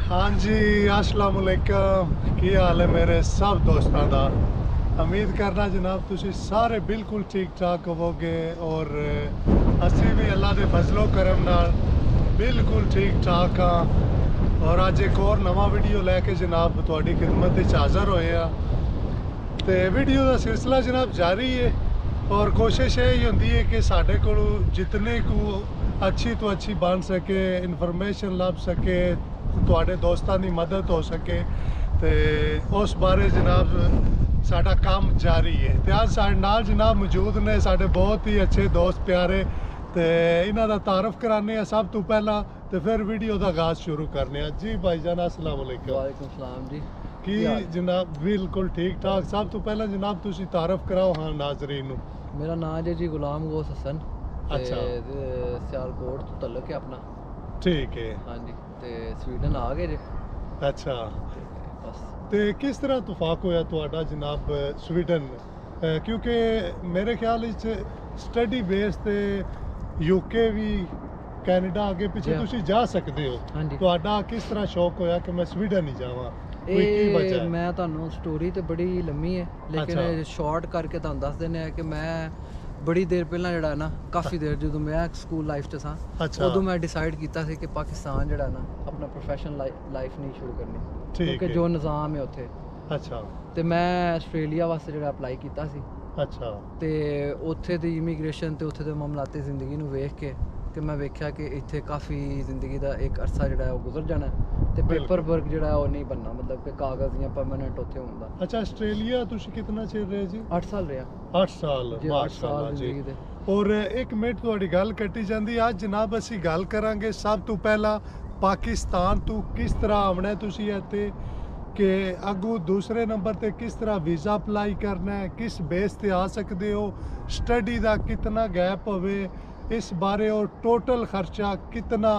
हाँ जी, अस्सलाम वालेकुम। की हाल है मेरे सब दोस्तों का। उम्मीद करना जनाब तुसी सारे बिल्कुल ठीक ठाक होवोगे और असी भी अल्लाह के फजलो करम नाल बिल्कुल ठीक ठाक हाँ। और अज एक और नवा वीडियो लैके जनाब तुहाडी खिदमत विच हाज़र होए आ। ते वीडियो का सिलसिला जनाब जारी है और कोशिश यही होंदी है कि साढ़े को जितने को अच्छी तो अच्छी बन सके, इन्फॉर्मेशन लभ सके, तुहाडे दोस्तां दी मदद हो सके, तो उस बारे जनाब साडा काम जारी है। तो अज साडे नाल जनाब मौजूद ने साडे बहुत ही अच्छे दोस्त प्यारे, तो इन्हां दा तारफ कराने आ सब तो पहला, तो फिर वीडियो का आगाज शुरू करने आ। जी भाईजान अस्सलाम वालेकुम। वालेकुम सलाम जी। की जनाब बिल्कुल ठीक ठाक। सब तो पहला जनाब तुसी तारफ कराओ हाँ नाजरीन नू। मेरा नाम है जी गुलाम गौस हसन। अच्छा। सियालकोट तो तलक है अपना। ठीक है। हाँ जी। ते स्वीडन आ गए जी। अच्छा। बस ते किस तरह तुफाक होया तुहाडा जनाब स्वीडन, क्योंकि मेरे ख्याल विच स्टडी बेस ते यूके भी कैनेडा आगे पीछे जी। तुसी जा सकते हो। हाँ जी। तुहाडा किस तरह शौक होया कि मैं स्वीडन ही जावां, कोई की वजह है? मैं ਤੁਹਾਨੂੰ स्टोरी तो बड़ी लम्मी है लेकिन अच्छा। शॉर्ट करके ਤੁਹਾਨੂੰ ਦੱਸ ਦਿੰਦੇ ਆ ਕਿ ਮੈਂ ਬੜੀ ਦੇਰ ਪਹਿਲਾਂ ਜਿਹੜਾ ਨਾ ਕਾਫੀ ਦੇਰ ਜਦੋਂ ਮੈਂ ਸਕੂਲ ਲਾਈਫ 'ਚ ਸਾਂ ਅੱਛਾ। ਉਦੋਂ ਮੈਂ ਡਿਸਾਈਡ ਕੀਤਾ ਸੀ ਕਿ ਪਾਕਿਸਤਾਨ ਜਿਹੜਾ ਨਾ ਆਪਣਾ ਪ੍ਰੋਫੈਸ਼ਨਲ ਲਾਈਫ ਨਹੀਂ ਸ਼ੁਰੂ ਕਰਨੀ ਠੀਕ ਕਿਉਂਕਿ ਹੈ। ਜੋ ਨਿਜ਼ਾਮ ਹੈ ਉੱਥੇ अच्छा ਤੇ ਮੈਂ ਆਸਟ੍ਰੇਲੀਆ ਵਾਸਤੇ ਜਿਹੜਾ ਅਪਲਾਈ ਕੀਤਾ ਸੀ अच्छा ਤੇ ਉੱਥੇ ਦੀ ਇਮੀਗ੍ਰੇਸ਼ਨ ਤੇ ਉੱਥੇ ਦੇ ਮਾਮਲਾਤੀ ਜ਼ਿੰਦਗੀ ਨੂੰ ਵੇਖ ਕੇ ਕਿ ਮੈਂ ਵੇਖਿਆ ਕਿ ਇੱਥੇ ਕਾਫੀ ਜ਼ਿੰਦਗੀ ਦਾ ਇੱਕ ਅਰਸਾ ਜਿਹੜਾ ਹੈ ਉਹ ਗੁਜ਼ਰ ਜਾਣਾ ਤੇ ਬਿਲਕੁਲ। ਪੇਪਰ ਵਰਕ ਜਿਹੜਾ ਹੈ ਉਹ ਨਹੀਂ ਬਣਨਾ, ਮਤਲਬ ਕਿ ਕਾਗਜ਼ ਜਾਂ ਪਰਮਾਨੈਂਟ ਉੱਥੇ ਹੁੰਦਾ। अच्छा आस्ट्रेलिया तुसी कितना चिर रहे जी? 8 ਸਾਲ ਰਿਹਾ 8 ਸਾਲ ਜੀ। 8 माशाअल्लाह ਸਾਲ जी। ਜ਼ਿੰਦਗੀ ਦੇ। और एक मिनट ਤੁਹਾਡੀ ਗੱਲ ਕੱਟੀ ਜਾਂਦੀ। ਅੱਜ ਜਨਾਬ ਅਸੀਂ ਗੱਲ ਕਰਾਂਗੇ ਸਭ ਤੋਂ ਪਹਿਲਾਂ ਪਾਕਿਸਤਾਨ ਤੋਂ ਕਿਸ ਤਰ੍ਹਾਂ ਆਉਣਾ ਤੁਸੀਂ ਇੱਥੇ, ਕਿ ਅੱਗੋਂ ਦੂਸਰੇ ਨੰਬਰ ਤੇ ਕਿਸ ਤਰ੍ਹਾਂ ਵੀਜ਼ਾ ਅਪਲਾਈ ਕਰਨਾ ਹੈ, ਕਿਸ ਬੇਸ ਤੇ ਆ ਸਕਦੇ ਹੋ, ਸਟੱਡੀ ਦਾ ਕਿੰਨਾ ਗੈਪ ਹੋਵੇ ਇਸ ਬਾਰੇ, और टोटल खर्चा कितना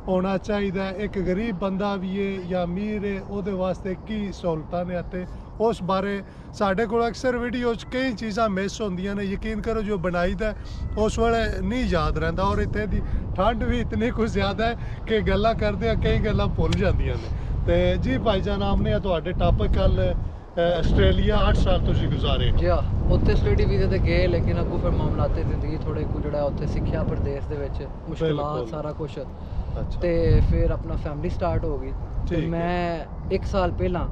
होना चाहिए, एक गरीब बंदा भी है या अमीर है ਉਹਦੇ ਵਾਸਤੇ ਕੀ ਸਹੂਲਤਾਂ ਨੇ ਅਤੇ ਉਸ ਬਾਰੇ ਸਾਡੇ ਕੋਲ ਅਕਸਰ ਵੀਡੀਓ 'ਚ ਕਈ ਚੀਜ਼ਾਂ ਮਿਸ ਹੁੰਦੀਆਂ ਨੇ। ਯਕੀਨ ਕਰੋ ਜੋ ਬਣਾਈਦਾ ਉਸ ਵੇਲੇ ਨਹੀਂ ਯਾਦ ਰਹਿੰਦਾ, ਔਰ ਇੱਥੇ ਦੀ ਠੰਡ ਵੀ ਇਤਨੀ ਕੁ ਜ਼ਿਆਦਾ ਹੈ ਕਿ ਗੱਲਾਂ ਕਰਦੇ ਆ ਕਈ ਗੱਲਾਂ ਭੁੱਲ ਜਾਂਦੀਆਂ ਨੇ। ਤੇ ਜੀ ਭਾਈਜਾਨ ਆਮਨੇ ਆ ਤੁਹਾਡੇ ਟਾਪਿਕ ਕੱਲ ਆਸਟ੍ਰੇਲੀਆ 8 ਸਾਲ ਤੁਸੀਂ ਗੁਜ਼ਾਰੇ। ਜੀ ਹਾਂ, ਉੱਥੇ ਸਟੱਡੀ ਵੀਜ਼ੇ ਤੇ ਗਏ ਲੇਕਿਨ ਅੱਗੋਂ ਫਿਰ ਮਾਮਲਾਤੀ ਜ਼ਿੰਦਗੀ ਥੋੜੇ ਕੁ ਜਿਹੜਾ ਉੱਥੇ ਸਿੱਖਿਆ ਪ੍ਰਦੇਸ਼ ਦੇ ਵਿੱਚ ਮੁਸ਼ਕਲਾਂ ਬਿਲਕੁਲ। ਸਾਰਾ ਕੁਝ ਅੱਛਾ ਤੇ ਫਿਰ ਆਪਣਾ ਫੈਮਿਲੀ ਸਟਾਰਟ ਹੋ ਗਈ ਤੇ ਠੀਕ ਹੈ। ਮੈਂ 1 ਸਾਲ ਪਹਿਲਾਂ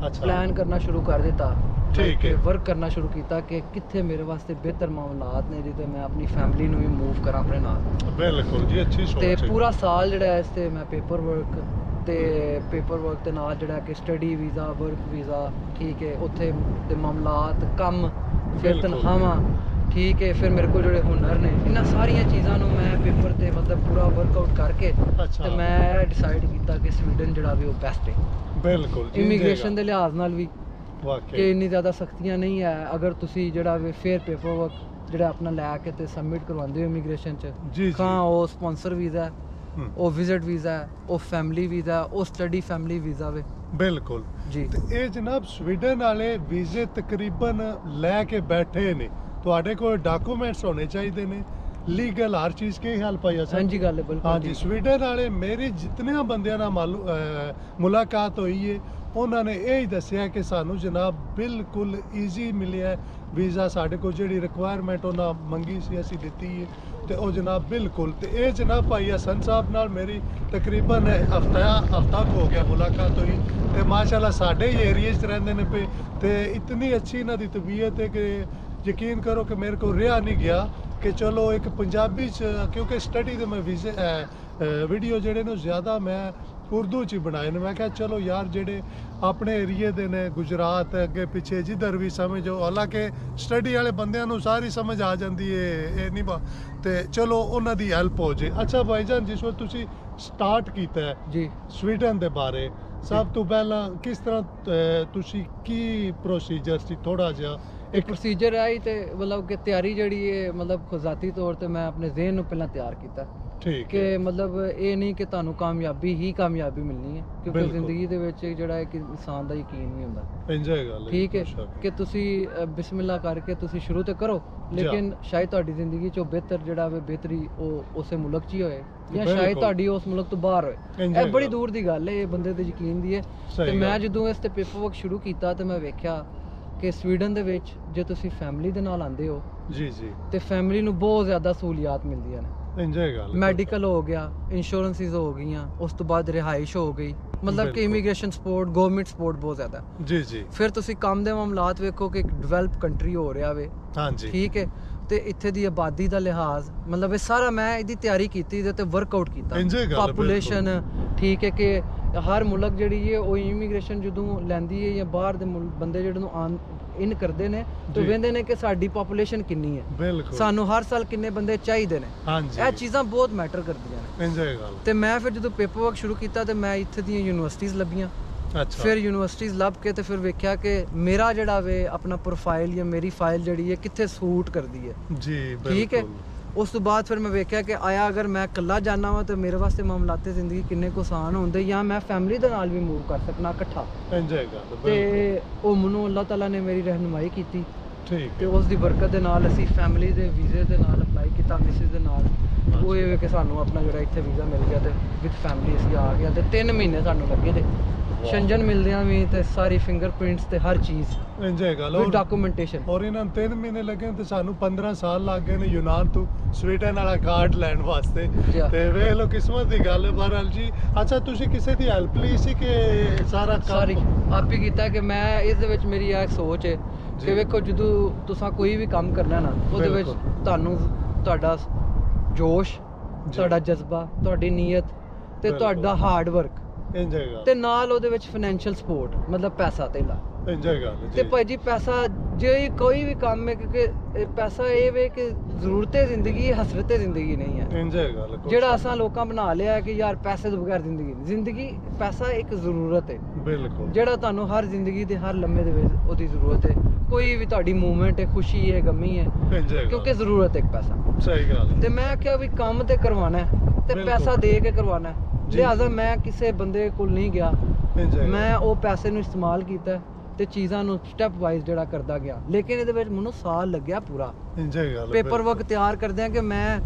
ਅੱਛਾ ਪਲਾਨ ਕਰਨਾ ਸ਼ੁਰੂ ਕਰ ਦਿੱਤਾ। ਠੀਕ ਹੈ। ਵਰਕ ਕਰਨਾ ਸ਼ੁਰੂ ਕੀਤਾ ਕਿ ਕਿੱਥੇ ਮੇਰੇ ਵਾਸਤੇ ਬਿਹਤਰ ਮਾਮਲਾਤ ਨੇ ਜਿੱਥੇ ਮੈਂ ਆਪਣੀ ਫੈਮਿਲੀ ਨੂੰ ਵੀ ਮੂਵ ਕਰਾਂ ਆਪਣੇ ਨਾਲ। ਬਿਲਕੁਲ ਜੀ, ਅੱਛੀ ਸੋਚ ਤੇ ਹੈ। ਪੂਰਾ ਸਾਲ ਜਿਹੜਾ ਹੈ ਇਸ ਤੇ ਮੈਂ ਪੇਪਰ ਵਰਕ ਦੇ ਨਾਲ ਜਿਹੜਾ ਕਿ ਸਟੱਡੀ ਵੀਜ਼ਾ, ਵਰਕ ਵੀਜ਼ਾ, ਠੀਕ ਹੈ, ਉੱਥੇ ਦੇ ਮਾਮਲਾਤ, ਕੰਮ, ਫਿਰ ਬਿਲਕੁਲ। ਤਨਖਾਹਾਂ, ਠੀਕ ਹੈ, ਫਿਰ ਮੇਰੇ ਕੋਲ ਜਿਹੜੇ ਹੁਨਰ ਨੇ, ਇਹਨਾਂ ਸਾਰੀਆਂ ਚੀਜ਼ਾਂ ਨੂੰ ਮੈਂ ਪੇਪਰ ਤੇ ਮਤਲਬ ਪੂਰਾ ਵਰਕਆਊਟ ਕਰਕੇ ਅੱਛਾ। ਤੇ ਮੈਂ ਡਿਸਾਈਡ ਕੀਤਾ ਕਿ ਸਵੀਡਨ ਜਿਹੜਾ ਵੀ ਉਹ ਬੈਸਟ ਹੈ ਬਿਲਕੁਲ ਜੀ, ਇਮੀਗ੍ਰੇਸ਼ਨ ਦੇ ਲਿਹਾਜ਼ ਨਾਲ ਵੀ, ਕਿ ਵਾਕਈ ਇੰਨੀ ਜ਼ਿਆਦਾ ਸਖਤੀਆਂ ਨਹੀਂ ਹੈ। ਅਗਰ ਤੁਸੀਂ ਜਿਹੜਾ ਵੀ ਫੇਰ ਪੇਪਰ ਵਰਕ ਜਿਹੜਾ ਆਪਣਾ ਲੈ ਕੇ ਤੇ ਸਬਮਿਟ ਕਰਵਾਉਂਦੇ ਹੋ ਇਮੀਗ੍ਰੇਸ਼ਨ 'ਚ, ਜੀ ਜੀ। ਖਾਂ ਉਹ ਸਪਾਂਸਰ ਵੀਜ਼ਾ ਹੈ, ਹਮ, ਉਹ ਵਿਜ਼ਿਟ ਵੀਜ਼ਾ ਹੈ, ਉਹ ਫੈਮਿਲੀ ਵੀਜ਼ਾ, ਉਹ ਸਟੱਡੀ ਫੈਮਿਲੀ ਵੀਜ਼ਾ ਵੇ ਬਿਲਕੁਲ ਜੀ। ਤੇ ਇਹ ਜਨਾਬ ਸਵੀਡਨ ਵਾਲੇ ਵੀਜ਼ੇ ਤਕਰੀਬਨ ਲੈ ਕੇ ਬੈਠੇ ਨੇ, ਤੁਹਾਡੇ ਕੋਲ ਡਾਕੂਮੈਂਟਸ ਹੋਣੇ ਚਾਹੀਦੇ ਨੇ, ਲੀਗਲ ਹਰ ਚੀਜ਼ ਕੀ ਹਾਲ ਪਾਇਆ ਸਰ? ਹਾਂਜੀ ਗੱਲ ਹੈ ਬਿਲਕੁਲ ਹਾਂਜੀ, ਠੀਕ। ਸਵੀਡਨ ਵਾਲੇ ਮੇਰੀ ਜਿਤਨੇ ਬੰਦਿਆਂ ਨਾਲ ਮੁਲਾਕਾਤ ਹੋਈ ਹੈ ਉਹਨਾਂ ਨੇ ਇਹ ਹੀ ਦੱਸਿਆ ਕਿ ਸਾਨੂੰ ਜਨਾਬ ਬਿਲਕੁਲ ਈਜ਼ੀ ਮਿਲਿਆ ਵੀਜ਼ਾ। ਸਾਡੇ ਕੋਲ ਜਿਹੜੀ ਰਿਕੁਆਇਰਮੈਂਟ ਉਹਨਾਂ ਮੰਗੀ ਸੀ ਅਸੀਂ ਦਿੱਤੀ ਹੈ ਤੇ ਉਹ ਜਨਾਬ ਬਿਲਕੁਲ। ਤੇ ਇਹ ਜਨਾਬ ਭਾਈ ਹਸਨ ਸਾਹਿਬ ਨਾਲ ਮੇਰੀ ਤਕਰੀਬਨ ਹਫਤਾ ਹੋ ਗਿਆ ਮੁਲਾਕਾਤ ਹੋਈ ਤੇ ਮਾਸ਼ਾਅੱਲਾ ਸਾਡੇ ਹੀ ਏਰੀਏ 'ਚ ਰਹਿੰਦੇ ਨੇ ਪਏ ਤੇ ਇਤਨੀ ਅੱਛੀ ਇਹਨਾਂ ਦੀ ਤਬੀਅਤ ਹੈ ਕਿ ਯਕੀਨ ਕਰੋ ਕਿ ਮੇਰੇ ਕੋਲ ਰਿਹਾ ਨਹੀਂ ਗਿਆ ਕਿ ਚਲੋ ਇੱਕ ਪੰਜਾਬੀ 'ਚ, ਕਿਉਂਕਿ ਸਟੱਡੀ ਦੇ ਮੈਂ ਵੀਡੀਓ ਜਿਹੜੇ ਨੇ ਜ਼ਿਆਦਾ ਮੈਂ ਉਰਦੂ 'ਚ ਹੀ ਬਣਾਏ ਨੇ। ਮੈਂ ਕਿਹਾ ਚਲੋ ਯਾਰ ਜਿਹੜੇ ਆਪਣੇ ਏਰੀਏ ਦੇ ਨੇ, ਗੁਜਰਾਤ ਅੱਗੇ ਪਿੱਛੇ ਜਿੱਧਰ ਵੀ ਸਮਝੋ, ਹਾਲਾਂਕਿ ਸਟੱਡੀ ਵਾਲੇ ਬੰਦਿਆਂ ਨੂੰ ਸਾਰੀ ਸਮਝ ਆ ਜਾਂਦੀ ਹੈ, ਇਹ ਨਹੀਂ ਤੇ ਚਲੋ ਉਹਨਾਂ ਦੀ ਹੈਲਪ ਹੋ ਜੇ। ਅੱਛਾ ਭਾਈਜਾਨ, ਜਿਸ ਵਕਤ ਤੁਸੀਂ ਸਟਾਰਟ ਕੀਤਾ ਹੈ ਜੀ ਸਵੀਡਨ ਦੇ ਬਾਰੇ, ਸਭ ਤੋਂ ਪਹਿਲਾਂ ਕਿਸ ਤਰ੍ਹਾਂ ਤੁਸੀਂ ਕੀ ਪ੍ਰੋਸੀਜਰ ਸੀ ਥੋੜਾ ਜਿਹਾ ਇੱਕ ਪ੍ਰੋਸੀਜਰ ਹੈ ਤੇ ਮਤਲਬ ਕਿ ਤਿਆਰੀ ਜਿਹੜੀ ਹੈ, ਮਤਲਬ ਜ਼ਾਤੀ ਤੌਰ ਤੇ ਮੈਂ ਆਪਣੇ ਜ਼ਿਹਨ ਨੂੰ ਪਹਿਲਾਂ ਤਿਆਰ ਕੀਤਾ ਠੀਕ ਕਿ ਹੈ ਮਤਲਬ ਇਹ ਨਹੀਂ ਕਿ ਤੁਹਾਨੂੰ ਕਾਮਯਾਬੀ ਹੀ ਕਾਮਯਾਬੀ ਮਿਲਣੀ ਹੈ, ਕਿਉਂਕਿ ਬਿਲਕੁਲ। ਜ਼ਿੰਦਗੀ ਦੇ ਵਿੱਚ ਜਿਹੜਾ ਇੱਕ ਇਨਸਾਨ ਦਾ ਯਕੀਨ ਨਹੀਂ ਹੁੰਦਾ। ਇੰਜੋਏ ਗੱਲ ਠੀਕ ਹੈ ਕੋਈ ਸ਼ੱਕ ਨਹੀਂ। ਕਿ ਤੁਸੀਂ ਬਿਸਮਿਲ੍ਲਾ ਕਰਕੇ ਤੁਸੀਂ ਸ਼ੁਰੂ ਤੇ ਕਰੋ, ਲੇਕਿਨ ਸ਼ਾਇਦ ਤੁਹਾਡੀ ਜ਼ਿੰਦਗੀ ਚੋਂ ਬਿਹਤਰ ਜਿਹੜਾ ਵੇ ਬਿਹਤਰੀ ਉਹ ਉਸੇ ਮੁਲਕ 'ਚ ਹੀ ਹੋਏ, ਜਾਂ ਸ਼ਾਇਦ ਬਿਲਕੁਲ। ਤੁਹਾਡੀ ਉਸ ਮੁਲਕ ਤੋਂ ਬਾਹਰ ਹੋਏ। Enjoy ਇਹ ਬੜੀ ਗੱਲ। ਦੂਰ ਦੀ ਗੱਲ ਹੈ, ਇਹ ਬੰਦੇ ਦੇ ਯਕੀਨ ਦੀ ਹੈ। ਸਹੀ ਤੇ ਮੈਂ ਗੱਲ। ਜਦੋਂ ਇਸ ਤੇ ਪੇਪਰ ਵਰਕ ਸ਼ੁਰੂ ਕੀਤਾ ਤੇ ਮੈਂ ਵੇਖਿਆ ਕਿ ਸਵੀਡਨ ਦੇ ਵਿੱਚ ਜੇ ਤੁਸੀਂ ਫੈਮਿਲੀ ਦੇ ਨਾਲ ਆਉਂਦੇ ਹੋ ਜੀ ਜੀ ਤੇ ਫੈਮਿਲੀ ਨੂੰ ਬਹੁਤ ਜ਼ਿਆਦਾ ਸਹੂਲੀਅਤ ਮਿਲਦੀਆਂ ਨੇ। ਇੰਜੋਏ ਗੱਲ ਮੈਡੀਕਲ ਹੋ ਗਿਆ, ਇੰਸ਼ੋਰੈਂਸਿਸ ਹੋ ਗਈਆਂ, ਉਸ ਤੋਂ ਬਾਅਦ ਰਿਹਾਇਸ਼ ਹੋ ਗਈ, ਮਤਲਬ ਕਿ ਬਿਲਕੁਲ। ਇਮੀਗ੍ਰੇਸ਼ਨ ਸਪੋਰਟ, ਗਵਰਨਮੈਂਟ ਸਪੋਰਟ ਬਹੁਤ ਜ਼ਿਆਦਾ ਹੈ। ਜੀ ਜੀ ਫਿਰ ਤੁਸੀਂ ਕੰਮ ਦੇ ਮਾਮਲਾਤ ਵੇਖੋ ਕਿ ਇੱਕ ਡਿਵੈਲਪ ਕੰਟਰੀ ਹੋ ਰਿਹਾ ਵੇ, ਹਾਂਜੀ ਠੀਕ ਹੈ, ਤੇ ਇੱਥੇ ਦੀ ਆਬਾਦੀ ਦਾ ਲਿਹਾਜ਼, ਮਤਲਬ ਇਹ ਸਾਰਾ ਮੈਂ ਇਹਦੀ ਤਿਆਰੀ ਕੀਤੀ, ਇਹਦੇ ਤੇ ਵਰਕਆਊਟ ਕੀਤਾ। Enjoy ਗੱਲ ਹੈ, ਪਾਪੂਲੇਸ਼ਨ ਠੀਕ ਹੈ ਕਿ ਹਰ ਮੁਲਕ ਜਿਹੜੀ ਹੈ ਉਹ ਇਮੀਗ੍ਰੇਸ਼ਨ ਜਦੋਂ ਲੈਂਦੀ ਹੈ ਜਾਂ ਬਾਹਰ ਦੇ ਬੰਦੇ ਜਿਹੜੇ ਨੂੰ ਆਨ ਇਨ ਕਰਦੇ ਨੇ ਤੇ ਜੀ। ਵੇਖਦੇ ਨੇ ਕਿ ਸਾਡੀ ਪਾਪੂਲੇਸ਼ਨ ਕਿੰਨੀ ਹੈ, ਬਿਲਕੁਲ ਸਾਨੂੰ ਹਰ ਸਾਲ ਕਿੰਨੇ ਬੰਦੇ ਚਾਹੀਦੇ ਨੇ। ਹਾਂਜੀ ਇਹ ਚੀਜ਼ਾਂ ਬਹੁਤ ਮੈਟਰ ਕਰਦੀਆਂ ਨੇ। ਇੰਜੋਏ ਗੱਲ ਤੇ ਮੈਂ ਫਿਰ ਜਦੋਂ ਪੇਪਰ ਵਰਕ ਸ਼ੁਰੂ ਕੀਤਾ ਤੇ ਮੈਂ ਇੱਥੇ ਦੀਆਂ ਯੂਨੀਵਰਸਿਟੀਜ਼ ਲੱਭੀਆਂ। ਅੱਛਾ ਫਿਰ ਯੂਨੀਵਰਸਿਟੀਜ਼ ਲੱਭ ਕੇ ਤੇ ਫਿਰ ਵੇਖਿਆ ਕਿ ਮੇਰਾ ਜਿਹੜਾ ਵੇ ਆਪਣਾ ਪ੍ਰੋਫਾਈਲ ਜਾਂ ਮੇਰੀ ਫਾਈਲ ਜਿਹੜੀ ਹੈ ਕਿੱਥੇ ਸੂਟ ਕਰਦੀ ਹੈ, ਜੀ ਠੀਕ ਹੈ। ਬਿਲਕੁਲ ਉਸ ਤੋਂ ਬਾਅਦ ਫਿਰ ਮੈਂ ਵੇਖਿਆ ਕਿ ਆਇਆ ਅਗਰ ਮੈਂ ਇਕੱਲਾ ਜਾਣਾ ਵਾ ਤੇ ਮੇਰੇ ਵਾਸਤੇ ਮਾਮਲਾਤੇ ਜ਼ਿੰਦਗੀ ਕਿੰਨੇ ਕੁ ਆਸਾਨ ਹੁੰਦੇ, ਜਾਂ ਮੈਂ ਫੈਮਿਲੀ ਦੇ ਨਾਲ ਵੀ ਮੂਵ ਕਰ ਸਕਣਾ ਇਕੱਠਾ। ਇੰਜੋਏ ਗੱਲ ਬਿਲਕੁਲ ਤੇ ਉਹ ਮੈਨੂੰ ਅੱਲਾਹ ਤਾਲਾ ਨੇ ਮੇਰੀ ਰਹਿਨੁਮਾਈ ਕੀਤੀ ਠੀਕ ਤੇ ਹੈ ਉਸ ਦੀ ਬਰਕਤ ਦੇ ਨਾਲ ਅਸੀਂ ਫੈਮਿਲੀ ਦੇ ਵੀਜ਼ੇ ਦੇ ਨਾਲ ਅਪਲਾਈ ਕੀਤਾ, ਮਿਸਿਸ ਦੇ ਨਾਲ। ਉਹ ਇਹ ਵੇ ਕਿ ਸਾਨੂੰ ਆਪਣਾ ਜਿਹੜਾ ਇੱਥੇ ਵੀਜ਼ਾ ਮਿਲ ਗਿਆ ਤੇ ਵਿਦ ਫੈਮਿਲੀ ਅਸੀਂ ਆ ਗਿਆ ਤੇ 3 ਮਹੀਨੇ ਸਾਨੂੰ ਲੱਗੇ ਤੇ ਸ਼ੰਜਨ ਮਿਲਦਿਆਂ ਵੀ ਤੇ ਸਾਰੀ ਫਿੰਗਰਪ੍ਰਿੰਟਸ ਤੇ ਹਰ ਚੀਜ਼ ਇੰਜੋਏ ਗੱਲ ਵਿਦ ਡਾਕੂਮੈਂਟੇਸ਼ਨ। ਔਰ ਇਹਨਾਂ ਨੂੰ 3 ਮਹੀਨੇ ਲੱਗੇ ਤੇ ਸਾਨੂੰ 15 ਸਾਲ ਲੱਗ ਗਏ ਨੇ ਯੂਨਾਨ ਤੋਂ ਸਵੀਡਨ ਵਾਲਾ ਕਾਰਡ ਲੈਣ ਵਾਸਤੇ। ਜੀ। ਤੇ ਵੇਖ ਲਓ ਕਿਸਮਤ ਦੀ ਗੱਲ ਹੈ ਬਹਰਹਾਲ ਜੀ। ਅੱਛਾ ਤੁਸੀਂ ਕਿਸੇ ਦੀ ਹੈਲਪ ਲਈ ਸੀ ਕਿ ਸਾਰਾ ਸਾਰੀ ਕੰਮ ਆਪ ਹੀ ਕੀਤਾ ਕਿ ਮੈਂ ਇਸ ਦੇ ਵਿੱਚ ਮੇਰੀ ਇਹ ਸੋਚ ਹੈ ਜੀ। ਕਿ ਵੇਖੋ ਜਦੋਂ ਤੁਸੀਂ ਕੋਈ ਵੀ ਕੰਮ ਕਰਨਾ ਨਾ ਉਹਦੇ ਵਿੱਚ ਬਿਲਕੁਲ। ਤੁਹਾਨੂੰ ਤੁਹਾਡਾ ਜੋਸ਼, ਜੀ। ਤੁਹਾਡਾ ਜਜ਼ਬਾ, ਤੁਹਾਡੀ ਨੀਅਤ ਤੇ ਬਿਲਕੁਲ। ਤੁਹਾਡਾ ਹਾਰਡ ਵਰਕ ਇੰਜੋਏ ਗੱਲ ਤੇ ਨਾਲ ਉਹਦੇ ਵਿੱਚ ਫਾਈਨੈਂਸ਼ੀਅਲ ਸਪੋਰਟ, ਮਤਲਬ ਪੈਸਾ ਧੇਲਾ। ਇੰਜੋਏ ਗੱਲ ਤੇ ਜੀ ਭਾਈ ਜੀ ਪੈਸਾ ਜੇ ਕੋਈ ਵੀ ਕੰਮ ਹੈ, ਕਿਉਂਕਿ ਇਹ ਪੈਸਾ ਇਹ ਵੇ ਕਿ ਜ਼ਰੂਰਤ ਜ਼ਿੰਦਗੀ, ਹਸਰਤ ਜ਼ਿੰਦਗੀ ਨਹੀਂ ਹੈ। ਇੰਜੋਏ ਗੱਲ ਕੋਈ ਜਿਹੜਾ ਸ਼ੱਕ ਅਸਾਂ ਲੋਕਾਂ ਬਣਾ ਲਿਆ ਕਿ ਯਾਰ ਪੈਸੇ ਤੋਂ ਬਗੈਰ ਜ਼ਿੰਦਗੀ ਨਹੀਂ। ਜ਼ਿੰਦਗੀ ਪੈਸਾ ਇੱਕ ਜ਼ਰੂਰਤ ਹੈ, ਨਹੀਂ। ਬਿਲਕੁਲ ਜਿਹੜਾ ਤੁਹਾਨੂੰ ਹਰ ਜ਼ਿੰਦਗੀ ਦੇ ਹਰ ਲੰਮੇ ਦੇ ਵਿੱਚ ਉਹਦੀ ਜ਼ਰੂਰਤ ਹੈ। ਕੋਈ ਵੀ ਤੁਹਾਡੀ ਮੂਵਮੈਂਟ ਹੈ, ਖੁਸ਼ੀ ਹੈ, ਗਮੀ ਹੈ, ਇੰਜੋਏ ਕਿਉਂਕਿ ਜ਼ਰੂਰਤ ਹੈ ਇੱਕ ਪੈਸਾ। ਸਹੀ ਗੱਲ ਹੈ। ਤੇ ਮੈਂ ਆਖਿਆ ਵੀ ਕੰਮ ਤੇ ਕਰਵਾਉਣਾ ਹੈ ਤੇ ਬਿਲਕੁਲ। ਪੈਸਾ ਦੇ ਕੇ ਕਰਵਾਉਣਾ ਹੈ, ਜੀ। ਲਿਹਾਜ਼ਾ ਮੈਂ ਕਿਸੇ ਬੰਦੇ ਕੋਲ ਨਹੀਂ ਗਿਆ, ਇੰਜੋਏ ਮੈਂ ਉਹ ਪੈਸੇ ਨੂੰ ਇਸਤੇਮਾਲ ਕੀਤਾ ਤੇ ਚੀਜ਼ਾਂ ਨੂੰ ਸਟੈਪ ਵਾਈਜ਼ ਜਿਹੜਾ ਕਰਦਾ ਗਿਆ। ਲੇਕਿਨ ਇਹਦੇ ਵਿੱਚ ਮੈਨੂੰ ਸਾਲ ਲੱਗਿਆ ਪੂਰਾ ਇੰਜੋਏ ਗੱਲ ਪੇਪਰ ਵਰਕ ਤਿਆਰ ਕਰਦਿਆਂ ਕਿ ਮੈਂ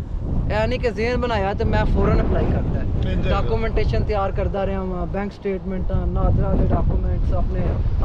ਇਹ ਨਹੀਂ ਕਿ ਜ਼ੇਨ ਬਣਾਇਆ ਤੇ ਮੈਂ ਫੌਰਨ ਅਪਲਾਈ ਕਰਤਾ Enjoy ਹੈ। ਡਾਕੂਮੈਂਟੇਸ਼ਨ ਤਿਆਰ ਕਰਦਾ ਰਿਹਾ ਵਾਂ, ਬੈਂਕ ਸਟੇਟਮੈਂਟਾਂ, ਨਾਦਰਾ ਦੇ ਡਾਕੂਮੈਂਟਸ,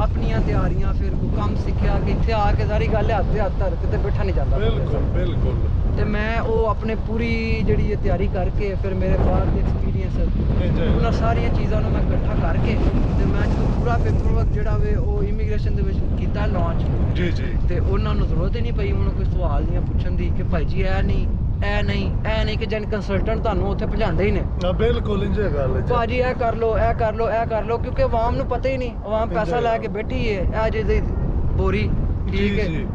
ਆਪਣੀਆਂ ਤਿਆਰੀਆਂ। ਫਿਰ ਕੋਈ ਕੰਮ ਸਿੱਖਿਆ ਕਿ ਇੱਥੇ ਆ ਕੇ ਸਾਰੀ ਗੱਲ ਹੱਥ ਤੇ ਹੱਥ ਧਰ ਕੇ ਤੇ ਬੈਠਾ ਨਹੀਂ ਜਾਂਦਾ। ਬਿਲਕੁਲ ਬਿਲਕੁਲ ਤੇ ਮੈਂ ਉਹ ਆਪਣੇ ਪੂਰੀ ਜਿਹੜੀ ਇਹ ਤਿਆਰੀ ਕਰਕੇ ਫਿਰ ਮੇਰੇ ਬਾਅਦ ਦੇ ਐਕਸਪੀਰੀਅੰਸ ਇੰਜੋਏ ਉਹਨਾਂ ਸਾਰੀਆਂ ਚੀਜ਼ਾਂ ਨੂੰ ਮੈਂ ਇਕੱਠਾ ਕਰਕੇ ਤੇ ਮੈਂ ਜਦੋਂ ਪੂਰਾ ਪੇਪਰ ਵਰਕ ਜਿਹੜਾ ਵੇ ਉਹ ਇਮੀਗ੍ਰੇਸ਼ਨ ਦੇ ਵਿੱਚ ਕੀਤਾ ਲਾਂਚ, ਜੀ ਜੀ ਤੇ ਉਹਨਾਂ ਨੂੰ ਜ਼ਰੂਰਤ ਹੀ ਨਹੀਂ ਪਈ ਮੈਨੂੰ ਕੋਈ ਸਵਾਲ ਦੀਆਂ ਪੁੱਛਣ ਦੀ ਕਿ ਭਾਈ ਜੀ ਇਹ ਨਹੀਂ, ਇਹ ਨਹੀਂ, ਇਹ ਨਹੀਂ, ਕਿ ਜਨ ਕੰਸਲਟੈਂਟ ਤੁਹਾਨੂੰ ਉੱਥੇ ਪਹੁੰਚਾਉਂਦੇ ਹੀ ਨੇ। ਨਾ ਬਿਲਕੁਲ ਇੰਜੋਏ ਗੱਲ ਹੈ ਜੀ। ਭਾਜੀ ਇਹ ਕਰ ਲਓ, ਇਹ ਕਰ ਲਓ, ਇਹ ਕਰ ਲਓ, ਕਿਉਂਕਿ ਆਵਾਮ ਨੂੰ ਪਤਾ ਹੀ ਨਹੀਂ। ਆਵਾਮ ਪੈਸਾ ਲੈ ਕੇ ਬੈਠੀ ਹੈ, ਇਹ ਜਿਹੀ ਬੋਰੀ, ਠੀਕ ਹੈ, ਜੀ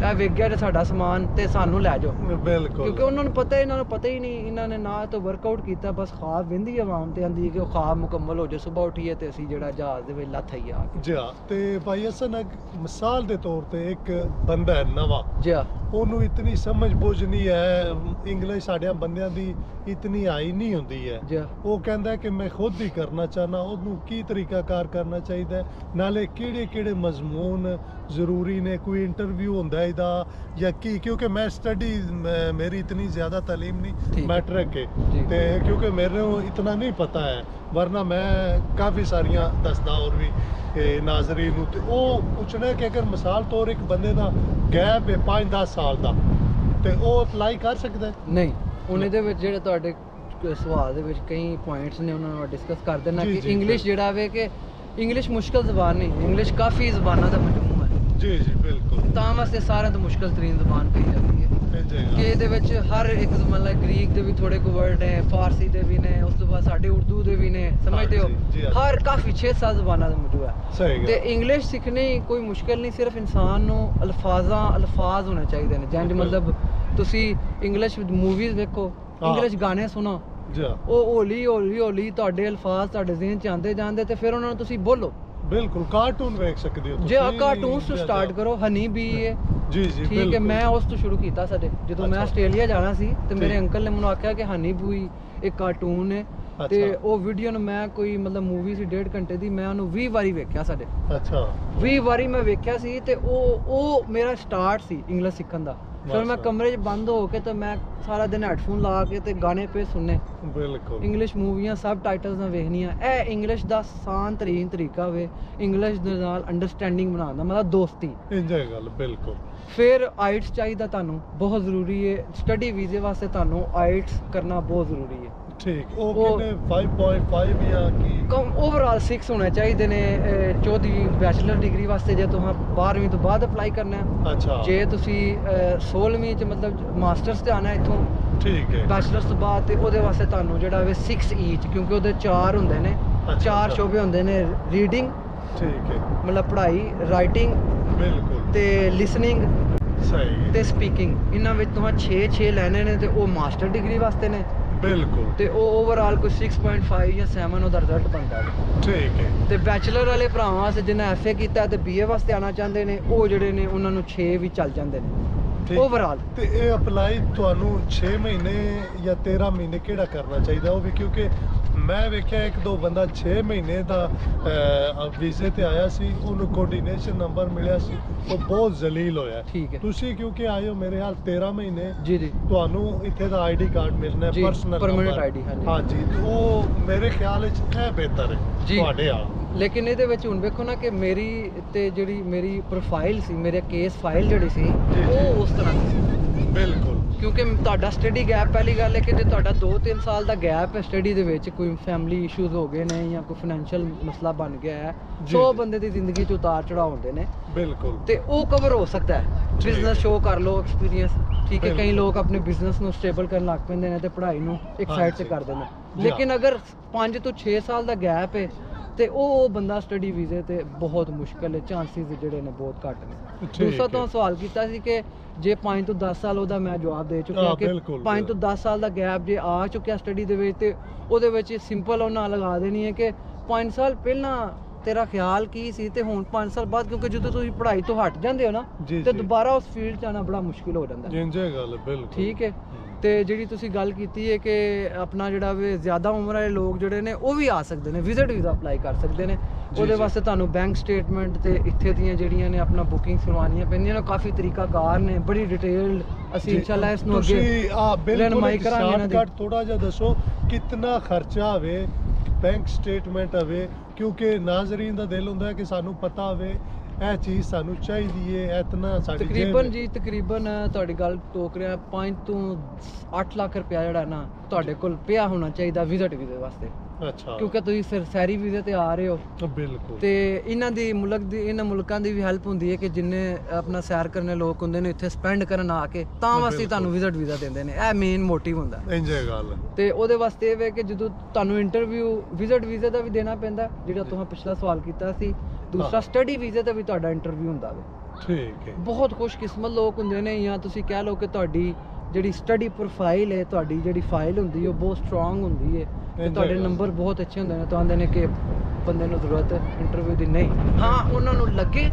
ਇਹ ਵਿਕ ਗਿਆ ਤੇ ਸਾਡਾ ਸਮਾਨ ਤੇ ਸਾਨੂੰ ਲੈ ਜਾਓ। ਬਿਲਕੁਲ ਕਿਉਂਕਿ ਉਹਨਾਂ ਨੂੰ ਪਤਾ, ਇਹਨਾਂ ਨੂੰ ਪਤਾ ਹੀ ਨਹੀਂ, ਇਹਨਾਂ ਨੇ ਨਾ ਤਾਂ ਵਰਕਆਊਟ ਕੀਤਾ, ਬਸ ਖਾਬ ਵਿੰਦੀ ਆਵਾਮ ਤੇ ਆਂਦੀ ਹੈ ਕਿ ਉਹ ਖਾਬ ਮੁਕੰਮਲ ਹੋ ਜਾਏ, ਸਵੇਰ ਉੱਠੀਏ ਤੇ ਅਸੀਂ ਜਿਹੜਾ ਜਹਾਜ਼ ਦੇ ਵਿੱਚ ਲੱਥ ਆਈਏ ਆ ਕੇ। ਜੀ ਹਾਂ। ਤੇ ਭਾਈ ਅਸਨ ਮਿਸਾਲ ਦੇ ਤੌਰ ਤੇ ਇੱਕ ਬੰਦਾ ਹੈ ਨਵਾਂ, ਜੀ ਹਾਂ, ਉਹਨੂੰ ਇਤਨੀ ਸਮਝ ਬੁੱਝ ਨਹੀਂ ਹੈ, ਇੰਗਲਿਸ਼ ਸਾਡਿਆਂ ਬੰਦਿਆਂ ਦੀ ਇਤਨੀ ਆਈ ਨਹੀਂ ਹੁੰਦੀ ਹੈ। ਜੀ ਹਾਂ, ਉਹ ਕਹਿੰਦਾ ਕਿ ਮੈਂ ਖੁਦ ਹੀ ਕਰਨਾ ਚਾਹਨਾ, ਉਹਨੂੰ ਕੀ ਤਰੀਕਾਕਾਰ ਕਰਨਾ ਚਾਹੀਦਾ ਹੈ, ਨਾਲੇ ਕਿਹੜੇ ਕਿਹੜੇ ਮਜ਼ਮੂਨ ਜ਼ਰੂਰੀ ਨੇ, ਕੋਈ ਇੰਟਰਵਿਊ ਹੁੰਦਾ ਇਹਦਾ ਜਾਂ ਕੀ? ਕਿਉਂਕਿ ਮੈਂ ਸਟੱਡੀ ਮੇਰੀ ਇਤਨੀ ਜ਼ਿਆਦਾ ਤਾਲੀਮ ਠੀਕ ਨਹੀਂ, ਹੈ। ਮੈਟ੍ਰਿਕ ਹੈ ਜੀ। ਤੇ ਕਿਉਂਕਿ ਮੈਨੂੰ ਇਤਨਾ ਨਹੀਂ ਪਤਾ ਹੈ, ਵਰਨਾ ਮੈਂ ਕਾਫੀ ਸਾਰੀਆਂ ਦੱਸਦਾ ਹੋਰ ਵੀ ਨਾਜ਼ਰੀਨ ਨੂੰ। ਤੇ ਉਹ ਪੁੱਛਣਾ ਕਿ ਅਗਰ ਮਿਸਾਲ ਤੌਰ ਇੱਕ ਬੰਦੇ ਦਾ ਗੈਪ ਹੈ 5-10 ਸਾਲ ਦਾ ਤੇ ਉਹ ਅਪਲਾਈ ਕਰ ਸਕਦਾ ਹੈ? ਨਹੀਂ, ਹੁਣ ਇਹਦੇ ਵਿੱਚ ਜਿਹੜੇ ਤੁਹਾਡੇ ਸਵਾਲ ਦੇ ਵਿੱਚ ਕਈ ਪੁਆਇੰਟਸ ਨੇ, ਉਹਨਾਂ ਨੂੰ ਡਿਸਕਸ ਕਰ ਦੇਣਾ ਜੀ, ਕਿ ਜੀ, ਇੰਗਲਿਸ਼ ਬਿਲਕੁਲ। ਜਿਹੜਾ ਵੇ ਕਿ ਇੰਗਲਿਸ਼ ਮੁਸ਼ਕਲ ਜ਼ਬਾਨ ਨਹੀਂ, ਇੰਗਲਿਸ਼ ਕਾਫੀ ਜ਼ਬਾਨਾਂ ਦਾ ਮਜਮੂਆ ਹੈ, ਜੀ ਜੀ ਬਿਲਕੁਲ ਤਾਂ ਵਾਸਤੇ ਸਾਰਿਆਂ ਤੋਂ ਮੁਸ਼ਕਲ ਤਰੀਨ ਜ਼ਬਾਨ ਕਹੀ ਜਾਂਦੀ ਹੈ। ਕਿ ਇਹਦੇ ਵਿੱਚ ਹਰ ਇੱਕ ਜ਼ਬਾਨ, ਲਾਈਕ ਗ੍ਰੀਕ ਦੇ ਵੀ ਥੋੜੇ ਕੁ ਵਰਡ ਨੇ, ਫਾਰਸੀ ਦੇ ਵੀ ਨੇ, ਉਸ ਤੋਂ ਬਾਅਦ ਸਾਡੇ ਉਰਦੂ ਦੇ ਵੀ ਨੇ, ਸਮਝਦੇ ਹੋ? ਜੀ, ਹਾਂ। ਹਰ ਕਾਫੀ 6-7 ਜ਼ਬਾਨਾਂ ਦਾ ਮੌਜੂਦ ਹੈ। ਸਹੀ ਤੇ ਗੱਲ। ਇੰਗਲਿਸ਼ ਸਿੱਖਣੀ ਕੋਈ ਮੁਸ਼ਕਲ ਨਹੀਂ, ਸਿਰਫ ਇਨਸਾਨ ਨੂੰ ਅਲਫਾਜ਼ ਹੋਣੇ ਚਾਹੀਦੇ ਨੇ। ਜੰਜ ਬਿਲਕੁਲ। ਮਤਲਬ ਤੁਸੀਂ ਇੰਗਲਿਸ਼ ਮੂਵੀਜ਼ ਵੇਖੋ, ਹਾਂ। ਇੰਗਲਿਸ਼ ਗਾਣੇ ਸੁਣੋ, ਜੀ ਹਾਂ। ਉਹ ਹੌਲੀ ਹੌਲੀ ਹੌਲੀ ਤੁਹਾਡੇ ਅਲਫਾਜ਼ ਤੁਹਾਡੇ ਜ਼ਿਹਨ ਚ ਆਉਂਦੇ ਜਾਂਦੇ ਤੇ ਫਿਰ ਉਹਨਾਂ ਨੂੰ ਤੁਸੀਂ ਬੋਲੋ। ਬਿਲਕੁਲ ਕਾਰਟੂਨ ਵੇਖ ਸਕਦੇ ਹੋ ਜੇ ਕਾਰਟੂਨਸ ਤੋਂ ਸਟਾਰਟ ਕਰੋ, ਹਨੀ ਬੀ ਹੈ ਜੀ ਜੀ ਠੀਕ ਹੈ, ਬਿਲਕੁਲ। ਮੈਂ ਉਸ ਤੋਂ ਸ਼ੁਰੂ ਕੀਤਾ ਸਾਡੇ ਜਦੋਂ ਮੈਂ ਅੱਛਾ। ਆਸਟ੍ਰੇਲੀਆ ਜਾਣਾ ਸੀ ਤੇ ਮੇਰੇ ਠੀਕ। ਅੰਕਲ ਨੇ ਮੈਨੂੰ ਆਖਿਆ ਕਿ ਹਨੀ ਬੂਈ ਇੱਕ ਕਾਰਟੂਨ ਹੈ ਤੇ ਅੱਛਾ। ਉਹ ਵੀਡੀਓ ਨੂੰ ਮੈਂ ਕੋਈ ਮਤਲਬ ਮੂਵੀ ਸੀ 1.5 ਘੰਟੇ ਦੀ, ਮੈਂ ਉਹਨੂੰ 20 ਵਾਰੀ ਵੇਖਿਆ ਸਾਡੇ, ਅੱਛਾ 20 ਵਾਰੀ ਮੈਂ ਵੇਖਿਆ ਸੀ ਤੇ ਉਹ ਮੇਰਾ ਸਟਾਰਟ ਸੀ ਇੰਗਲਿਸ਼ ਸਿੱਖਣ ਦਾ। ਫਿਰ ਮੈਂ ਮਾਸ਼ਾ। ਕਮਰੇ 'ਚ ਬੰਦ ਹੋ ਕੇ ਤੇ ਮੈਂ ਸਾਰਾ ਦਿਨ ਹੈਡਫੋਨ ਲਾ ਕੇ ਤੇ ਗਾਣੇ ਪੇ ਸੁਣਨੇ, ਬਿਲਕੁਲ ਇੰਗਲਿਸ਼ ਮੂਵੀਆਂ ਸਬ ਟਾਈਟਲਸ ਨਾਲ ਵੇਖਣੀਆਂ। ਇਹ ਇੰਗਲਿਸ਼ ਦਾ ਆਸਾਨ ਤਰੀਨ ਤਰੀਕਾ ਵੇ ਇੰਗਲਿਸ਼ ਦੇ ਨਾਲ ਅੰਡਰਸਟੈਂਡਿੰਗ ਬਣਾਉਣ ਦਾ, ਮਤਲਬ ਦੋਸਤੀ। ਇੰਜੇ ਗੱਲ ਬਿਲਕੁਲ। ਫਿਰ ਆਈਟਸ ਚਾਹੀਦਾ ਤੁਹਾਨੂੰ, ਬਹੁਤ ਜ਼ਰੂਰੀ ਹੈ ਸਟੱਡੀ ਵੀਜ਼ੇ ਵਾਸਤੇ, ਤੁਹਾਨੂੰ ਆਈਟਸ ਕਰਨਾ ਬਹੁਤ ਜ਼ਰੂਰੀ ਹੈ। ਠੀਕ, ਉਹ ਕਿੰਨੇ 5.5 ਜਾਂ ਕੀ? ਕਮ ਓਵਰਆਲ 6 ਹੋਣੇ ਚਾਹੀਦੇ ਨੇ। 14ਵੀਂ ਬੈਚਲਰ ਡਿਗਰੀ ਵਾਸਤੇ ਜੇ ਤੁਸੀਂ 12ਵੀਂ ਤੋਂ ਬਾਅਦ ਅਪਲਾਈ ਕਰਨਾ ਹੈ, ਅੱਛਾ ਜੇ ਤੁਸੀਂ 16ਵੀਂ ਚ ਮਤਲਬ ਮਾਸਟਰਸ ਤੇ ਆਣਾ ਇੱਥੋਂ ਠੀਕ ਹੈ ਬੈਚਲਰਸ ਤੋਂ ਬਾਅਦ, ਤੇ ਉਹਦੇ ਵਾਸਤੇ ਤੁਹਾਨੂੰ ਜਿਹੜਾ ਵੇ 6 ਈਚ, ਕਿਉਂਕਿ ਉਹਦੇ 4 ਹੁੰਦੇ ਨੇ, ਅੱਛਾ, 4 ਅੱਛਾ। ਸ਼ੋਬੇ ਹੁੰਦੇ ਨੇ, ਰੀਡਿੰਗ ਠੀਕ ਹੈ ਮਤਲਬ ਪੜ੍ਹਾਈ, ਰਾਈਟਿੰਗ ਬਿਲਕੁਲ ਤੇ ਲਿਸਨਿੰਗ ਸਹੀ ਤੇ ਸਪੀਕਿੰਗ। ਇਹਨਾਂ ਵਿੱਚ ਤੁਸੀਂ 6 ਲੈਣੇ ਨੇ ਤੇ ਉਹ ਮਾਸਟਰ ਡਿਗਰੀ ਵਾਸਤੇ ਨੇ, ਬਿਲਕੁਲ ਤੇ ਉਹ ਓਵਰਆਲ ਕੋਈ 6.5 ਜਾਂ 7 ਉਹਦਾ ਰਿਜ਼ਲਟ ਬਣਦਾ ਹੈ। ਠੀਕ ਹੈ ਤੇ ਬੈਚਲਰ ਵਾਲੇ ਭਰਾਵਾਂ ਵਾਸਤੇ ਜਿਹਨਾਂ ਐਫਏ ਕੀਤਾ ਤੇ ਬੀਏ ਵਾਸਤੇ ਆਣਾ ਚਾਹੁੰਦੇ ਨੇ, ਉਹ ਜਿਹੜੇ ਨੇ ਉਹਨਾਂ ਨੂੰ 6 ਵੀ ਚੱਲ ਜਾਂਦੇ ਨੇ ਠੀਕ। ਓਵਰਆਲ। ਤੇ ਇਹ ਅਪਲਾਈ ਤੁਹਾਨੂੰ 6 ਮਹੀਨੇ ਜਾਂ 13 ਮਹੀਨੇ ਕਿਹੜਾ ਕਰਨਾ ਚਾਹੀਦਾ? ਉਹ ਵੀ ਕਿਉਂਕਿ ਮੈਂ ਵੇਖਿਆ ਇੱਕ ਦੋ ਬੰਦਾ 6 ਮਹੀਨੇ ਦਾ ਵੀਜ਼ੇ ਤੇ ਆਇਆ ਸੀ, ਉਹਨੂੰ ਕੋਆਰਡੀਨੇਸ਼ਨ ਨੰਬਰ ਮਿਲਿਆ ਸੀ, ਉਹ ਬਹੁਤ ਜ਼ਲੀਲ ਹੋਇਆ। ਠੀਕ ਹੈ ਤੁਸੀਂ ਕਿਉਂਕਿ ਆਏ ਹੋ ਮੇਰੇ ਹਾਲ 13 ਮਹੀਨੇ, ਜੀ ਜੀ ਤੁਹਾਨੂੰ ਇੱਥੇ ਦਾ ਆਈਡੀ ਕਾਰਡ ਮਿਲਣਾ ਜੀ, ਪਰਸਨਲ permanent ID, ਹਾਂਜੀ। ਹਾਂਜੀ, ਤੇ ਉਹ ਮੇਰੇ ਖਿਆਲ ਵਿੱਚ ਇਹ ਬਿਹਤਰ ਹੈ ਜੀ। ਤੁਹਾਡੇ ਆ। ਲੇਕਿਨ ਇਹਦੇ ਵਿੱਚ ਹੁਣ ਵੇਖੋ ਨਾ ਕਿ ਮੇਰੀ ਤੇ ਜਿਹੜੀ ਮੇਰੀ ਪ੍ਰੋਫਾਈਲ ਸੀ, ਮੇਰੇ ਕੇਸ ਫਾਈਲ ਜਿਹੜੀ ਸੀ ਜੀ। ਉਹ ਉਸ ਤਰ੍ਹਾਂ ਦੀ ਸੀ, ਬਿਲਕੁਲ ਕਿਉਂਕਿ ਤੁਹਾਡਾ ਸਟੱਡੀ ਗੈਪ, ਪਹਿਲੀ ਗੱਲ ਹੈ ਕਿ ਜੇ ਤੁਹਾਡਾ 2-3 ਸਾਲ ਦਾ ਗੈਪ ਹੈ ਸਟੱਡੀ ਦੇ ਵਿੱਚ, ਕੋਈ ਫੈਮਿਲੀ ਇਸ਼ੂਜ਼ ਹੋ ਗਏ ਨੇ ਜਾਂ ਕੋਈ ਫਾਈਨੈਂਸ਼ੀਅਲ ਮਸਲਾ ਬਣ ਗਿਆ ਹੈ, ਜੀ, 100 ਜੀ। ਬੰਦੇ ਦੀ ਜ਼ਿੰਦਗੀ 'ਚ ਉਤਾਰ ਚੜਾਅ ਹੁੰਦੇ ਨੇ, ਬਿਲਕੁਲ ਤੇ ਉਹ ਕਵਰ ਹੋ ਸਕਦਾ ਹੈ। ਠੀਕ। ਬਿਜ਼ਨਸ ਸ਼ੋਅ ਕਰ ਲਓ, ਐਕਸਪੀਰੀਅੰਸ, ਠੀਕ ਹੈ। ਕਈ ਬਿਲਕੁਲ। ਲੋਕ ਆਪਣੇ ਬਿਜ਼ਨਸ ਨੂੰ ਸਟੇਬਲ ਕਰਨ ਲੱਗ ਪੈਂਦੇ ਨੇ ਤੇ ਪੜ੍ਹਾਈ ਨੂੰ ਇੱਕ ਸਾਈਡ ਤੇ ਹਾਂਜੀ। ਕਰ ਦਿੰਦੇ ਜੀ। ਲੇਕਿਨ ਅਗਰ 5 ਤੋਂ 6 ਸਾਲ ਦਾ ਗੈਪ ਹੈ ਤੇ ਉਹ ਬੰਦਾ ਸਟੱਡੀ ਵੀਜ਼ੇ ਤੇ ਬਹੁਤ ਮੁਸ਼ਕਲ ਹੈ, ਚਾਂਸਿਸ ਜਿਹੜੇ ਨੇ ਬਹੁਤ ਘੱਟ ਨੇ। ਠੀਕ ਦੂਸਰਾ ਹੈ। ਤੋਂ ਸਵਾਲ ਕੀਤਾ ਸੀ ਕਿ ਜੇ 5 ਤੋਂ 10 ਸਾਲ, ਉਹਦਾ ਮੈਂ ਜਵਾਬ ਦੇ ਚੁੱਕਿਆ ਹਾਂ, ਕਿ ਬਿਲਕੁਲ, 5 ਤੋਂ 10 ਸਾਲ ਦਾ ਗੈਪ ਜੇ ਆ ਚੁੱਕਿਆ ਸਟੱਡੀ ਦੇ ਵਿੱਚ, ਤੇ ਉਹਦੇ ਵਿੱਚ ਸਿੰਪਲ ਉਹਨਾਂ ਲਗਾ ਦੇਣੀ ਹੈ ਕਿ 5 ਸਾਲ ਪਹਿਲਾਂ ਤੇਰਾ ਖਿਆਲ ਕੀ ਸੀ ਤੇ ਹੁਣ 5 ਸਾਲ ਬਾਅਦ, ਕਿਉਂਕਿ ਜਦੋਂ ਤੁਸੀਂ ਪੜ੍ਹਾਈ ਤੋਂ ਹਟ ਜਾਂਦੇ ਹੋ ਨਾ ਜੀ, ਤੇ ਜੀ। ਦੁਬਾਰਾ ਉਸ ਫੀਲਡ 'ਚ ਆਉਣਾ ਬੜਾ ਮੁਸ਼ਕਿਲ ਹੋ ਜਾਂਦਾ ਹੈ। ਇੰਜੇ ਗੱਲ ਬਿਲਕੁਲ ਠੀਕ ਹੈ। ਤੇ ਜਿਹੜੀ ਤੁਸੀਂ ਗੱਲ ਕੀਤੀ ਹੈ ਕਿ ਆਪਣਾ ਜਿਹੜਾ ਵੀ ਜ਼ਿਆਦਾ ਉਮਰ ਵਾਲੇ ਲੋਕ ਜਿਹੜੇ ਨੇ ਉਹ ਵੀ ਆ ਸਕਦੇ ਨੇ, ਵਿਜ਼ਿਟ ਵੀਜ਼ਾ ਅਪਲਾਈ ਕਰ ਸਕਦੇ ਨੇ। ਜੀ, ਉਹਦੇ ਜੀ। ਵਾਸਤੇ ਤੁਹਾਨੂੰ ਬੈਂਕ ਸਟੇਟਮੈਂਟ ਤੇ ਇੱਥੇ ਦੀਆਂ ਜਿਹੜੀਆਂ ਨੇ ਆਪਣਾ ਬੁਕਿੰਗ ਕਰਵਾਉਣੀਆਂ ਪੈਂਦੀਆਂ ਨੇ, ਕਾਫੀ ਤਰੀਕਾਕਾਰ ਨੇ, ਬੜੀ ਡਿਟੇਲ। ਅਸੀਂ ਇਨਸ਼ਾਅੱਲਾ ਇਸ ਨੂੰ ਅੱਗੇ ਤੁਸੀਂ ਬਿਲਕੁਲ ਰਹਿਨੁਮਾਈ ਕਰਾਂਗੇ ਇਹਨਾਂ ਦੀ। ਸ਼ਾਰਟਕਟ ਥੋੜਾ ਜਿਹਾ ਦੱਸੋ ਕਿੰਨਾ ਖਰਚਾ ਹੋਵੇ, ਬੈਂਕ ਸਟੇਟਮੈਂਟ ਹੋਵੇ, ਕਿਉਂਕਿ ਨਾਜ਼ਰੀਨ ਦਾ ਦਿਲ ਹੁੰਦਾ ਹੈ ਕਿ ਸਾਨੂੰ ਪਤਾ ਹੋਵੇ ਇਹ ਚੀਜ਼ ਸਾਨੂੰ ਚਾਹੀਦੀ ਹੈ, ਇਤਨਾ ਸਾਡੀ ਤਕਰੀਬਨ ਜੀ ਤਕਰੀਬਨ ਤੁਹਾਡੀ ਗੱਲ ਟੋਕ ਰਿਹਾ 5 ਤੋਂ 8 ਲੱਖ ਰੁਪਇਆ ਜਿਹੜਾ ਨਾ ਤੁਹਾਡੇ ਕੋਲ ਪਿਆ ਹੋਣਾ ਚਾਹੀਦਾ ਵਿਜ਼ਿਟ ਵੀਜ਼ੇ ਵਾਸਤੇ, ਅੱਛਾ ਕਿਉਂਕਿ ਤੁਸੀਂ ਸਿਰ ਸੈਰੀ ਵੀਜ਼ੇ ਤੇ ਆ ਰਹੇ ਹੋ। ਬਿਲਕੁਲ ਤੇ ਇਹਨਾਂ ਦੀ ਇਹਨਾਂ ਮੁਲਕਾਂ ਦੀ ਵੀ ਹੈਲਪ ਹੁੰਦੀ ਹੈ ਕਿ ਜਿੰਨੇ ਆਪਣਾ ਸੈਰ ਕਰਨੇ ਲੋਕ ਹੁੰਦੇ ਨੇ ਇੱਥੇ ਸਪੈਂਡ ਕਰਨ ਆ ਕੇ, ਤਾਂ ਵਾਸਤੇ ਬਿਲਕੁਲ। ਤੁਹਾਨੂੰ ਵਿਜ਼ਿਟ ਵੀਜ਼ਾ ਦਿੰਦੇ ਨੇ, ਇਹ ਮੇਨ ਮੋਟਿਵ ਹੁੰਦਾ। ਇੰਜੇ ਗੱਲ ਤੇ ਉਹਦੇ ਵਾਸਤੇ ਇਹ ਵੇ ਕਿ ਜਦੋਂ ਤੁਹਾਨੂੰ ਇੰਟਰਵਿਊ ਵਿਜ਼ਿਟ ਵੀਜ਼ੇ ਦਾ ਵੀ ਦੇਣਾ ਪੈਂਦਾ, ਜਿਹੜਾ ਤੁਸੀਂ ਪਿਛਲਾ ਸਵਾਲ ਕੀਤਾ ਸੀ। ਦੂਸਰਾ ਸਟੱਡੀ ਵੀਜ਼ੇ ਤੇ ਵੀ ਤੁਹਾਡਾ ਇੰਟਰਵਿਊ ਹੁੰਦਾ ਵੇ। ਠੀਕ ਹੈ ਬਹੁਤ ਖੁਸ਼ਕਿਸਮਤ ਲੋਕ ਹੁੰਦੇ ਨੇ, ਜਾਂ ਤੁਸੀਂ ਕਹਿ ਲਓ ਕਿ ਤੁਹਾਡੀ ਜਿਹੜੀ ਸਟੱਡੀ ਪ੍ਰੋਫਾਈਲ ਹੈ, ਤੁਹਾਡੀ ਜਿਹੜੀ ਫਾਈਲ ਹੁੰਦੀ ਹੈ ਉਹ ਬਹੁਤ ਸਟਰੋਂਗ ਹੁੰਦੀ ਹੈ ਤੇ ਤੁਹਾਡੇ ਨੰਬਰ ਬਹੁਤ ਅੱਛੇ ਹੁੰਦੇ ਨੇ, ਤਾਂ ਆਂਦੇ ਨੇ ਕਿ ਬੰਦੇ ਨੂੰ ਜ਼ਰੂਰਤ ਇੰਟਰਵਿਊ ਦੀ ਨਹੀਂ। ਹਾਂ, ਉਹਨਾਂ ਨੂੰ ਲੱਗੇ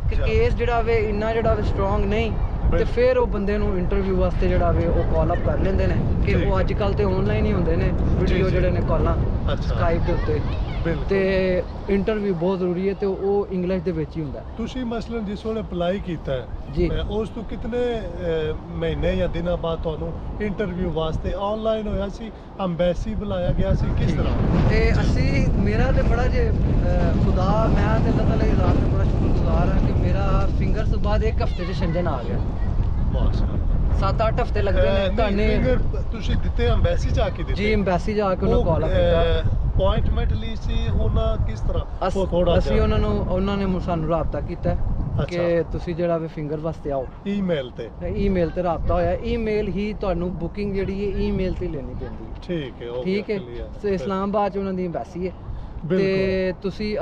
ਕਿ ਕੇਸ ਜਿਹੜਾ ਵੇ ਇੰਨਾ ਜਿਹੜਾ ਵੇ ਸਟਰੋਂਗ ਨਹੀਂ, ਤੇ ਫਿਰ ਉਹ ਬੰਦੇ ਨੂੰ ਇੰਟਰਵਿਊ ਵਾਸਤੇ ਜਿਹੜਾ ਵੇ ਉਹ ਕਾਲ ਅਪ ਕਰ ਲੈਂਦੇ ਨੇ ਕਿ ਉਹ ਅੱਜ ਕੱਲ ਤੇ ਆਨਲਾਈਨ ਹੀ ਹੁੰਦੇ ਨੇ ਵੀਡੀਓ ਜਿਹੜੇ ਨੇ ਕਾਲਾਂ ਸਕਾਈਪ ਦੇ ਉੱਤੇ। ਬਿਲਕੁਲ। ਤੇ ਇੰਟਰਵਿਊ ਬਹੁਤ ਜ਼ਰੂਰੀ ਹੈ ਤੇ ਉਹ ਇੰਗਲਿਸ਼ ਦੇ ਵਿੱਚ ਹੀ ਹੁੰਦਾ। ਤੁਸੀਂ ਮਸਲਨ ਜਿਸ ਵੇਲੇ ਅਪਲਾਈ ਕੀਤਾ ਹੈ ਜੀ। ਉਸ ਤੋਂ ਕਿਤਨੇ ਮਹੀਨੇ ਜਾਂ ਦਿਨਾਂ ਬਾਅਦ ਤੁਹਾਨੂੰ ਇੰਟਰਵਿਊ ਵਾਸਤੇ ਆਨਲਾਈਨ ਹੋਇਆ ਸੀ, ਅੰਬੈਸੀ ਬੁਲਾਇਆ ਗਿਆ ਸੀ, ਕਿਸ ਤਰ੍ਹਾਂ? ਤੇ ਅਸੀਂ ਮੇਰਾ ਤੇ ਬੜਾ ਜੇ ਖੁਦਾ, ਮੈਂ ਤੇ ਅੱਲਾਹ ਤਾਲਾ ਦੀ ਜ਼ਾਤ ਦਾ ਬੜਾ ਸ਼ੁਕਰਗੁਜ਼ਾਰ ਹਾਂ ਕਿ ਮੇਰਾ ਫਿੰਗਰਸ ਤੋਂ ਬਾਅਦ 1 ਹਫ਼ਤੇ 'ਚ ਸ਼ੰਜਨ ਆ ਗਿਆ। ਮਾਸ਼ਾਅੱਲਾ। 7-8 ਹਫ਼ਤੇ ਲੱਗਦੇ ਨੇ ਤੁਹਾਨੂੰ। ਤੁਸੀਂ ਦਿੱਤੇ ਅੰਬੈਸੀ ਜਾ ਕੇ ਦਿੱਤੇ? ਜੀ, ਐਮਬੈਸੀ ਜਾ ਕੇ ਉਹਨੂੰ ਕਾਲ ਕੀਤਾ। ਅਪਾਇੰਟਮੈਂਟ ਲਈ ਸੀ ਉਹਨਾਂ ਕਿਸ ਤਰ੍ਹਾਂ? ਅਸੀਂ ਉਹਨਾਂ ਨੇ ਸਾਨੂੰ ਰਾਬਤਾ ਕੀਤਾ ਅੱਛਾ। ਕਿ ਤੁਸੀਂ ਜਿਹੜਾ ਵੀ ਫਿੰਗਰ ਵਾਸਤੇ ਆਓ। ਈਮੇਲ ਤੇ? ਈਮੇਲ ਤੇ ਰਾਬਤਾ ਹੋਇਆ। ਈਮੇਲ ਹੀ ਤੁਹਾਨੂੰ ਬੁਕਿੰਗ ਜਿਹੜੀ ਹੈ ਈਮੇਲ ਤੇ ਲੈਣੀ ਪੈਂਦੀ ਹੈ। ਠੀਕ ਹੈ ਠੀਕ ਹੈ। ਤੇ ਇਸਲਾਮਾਬਾਦ 'ਚ ਉਹਨਾਂ ਦੀ ਐਮਬੈਸੀ ਹੈ ਤੇ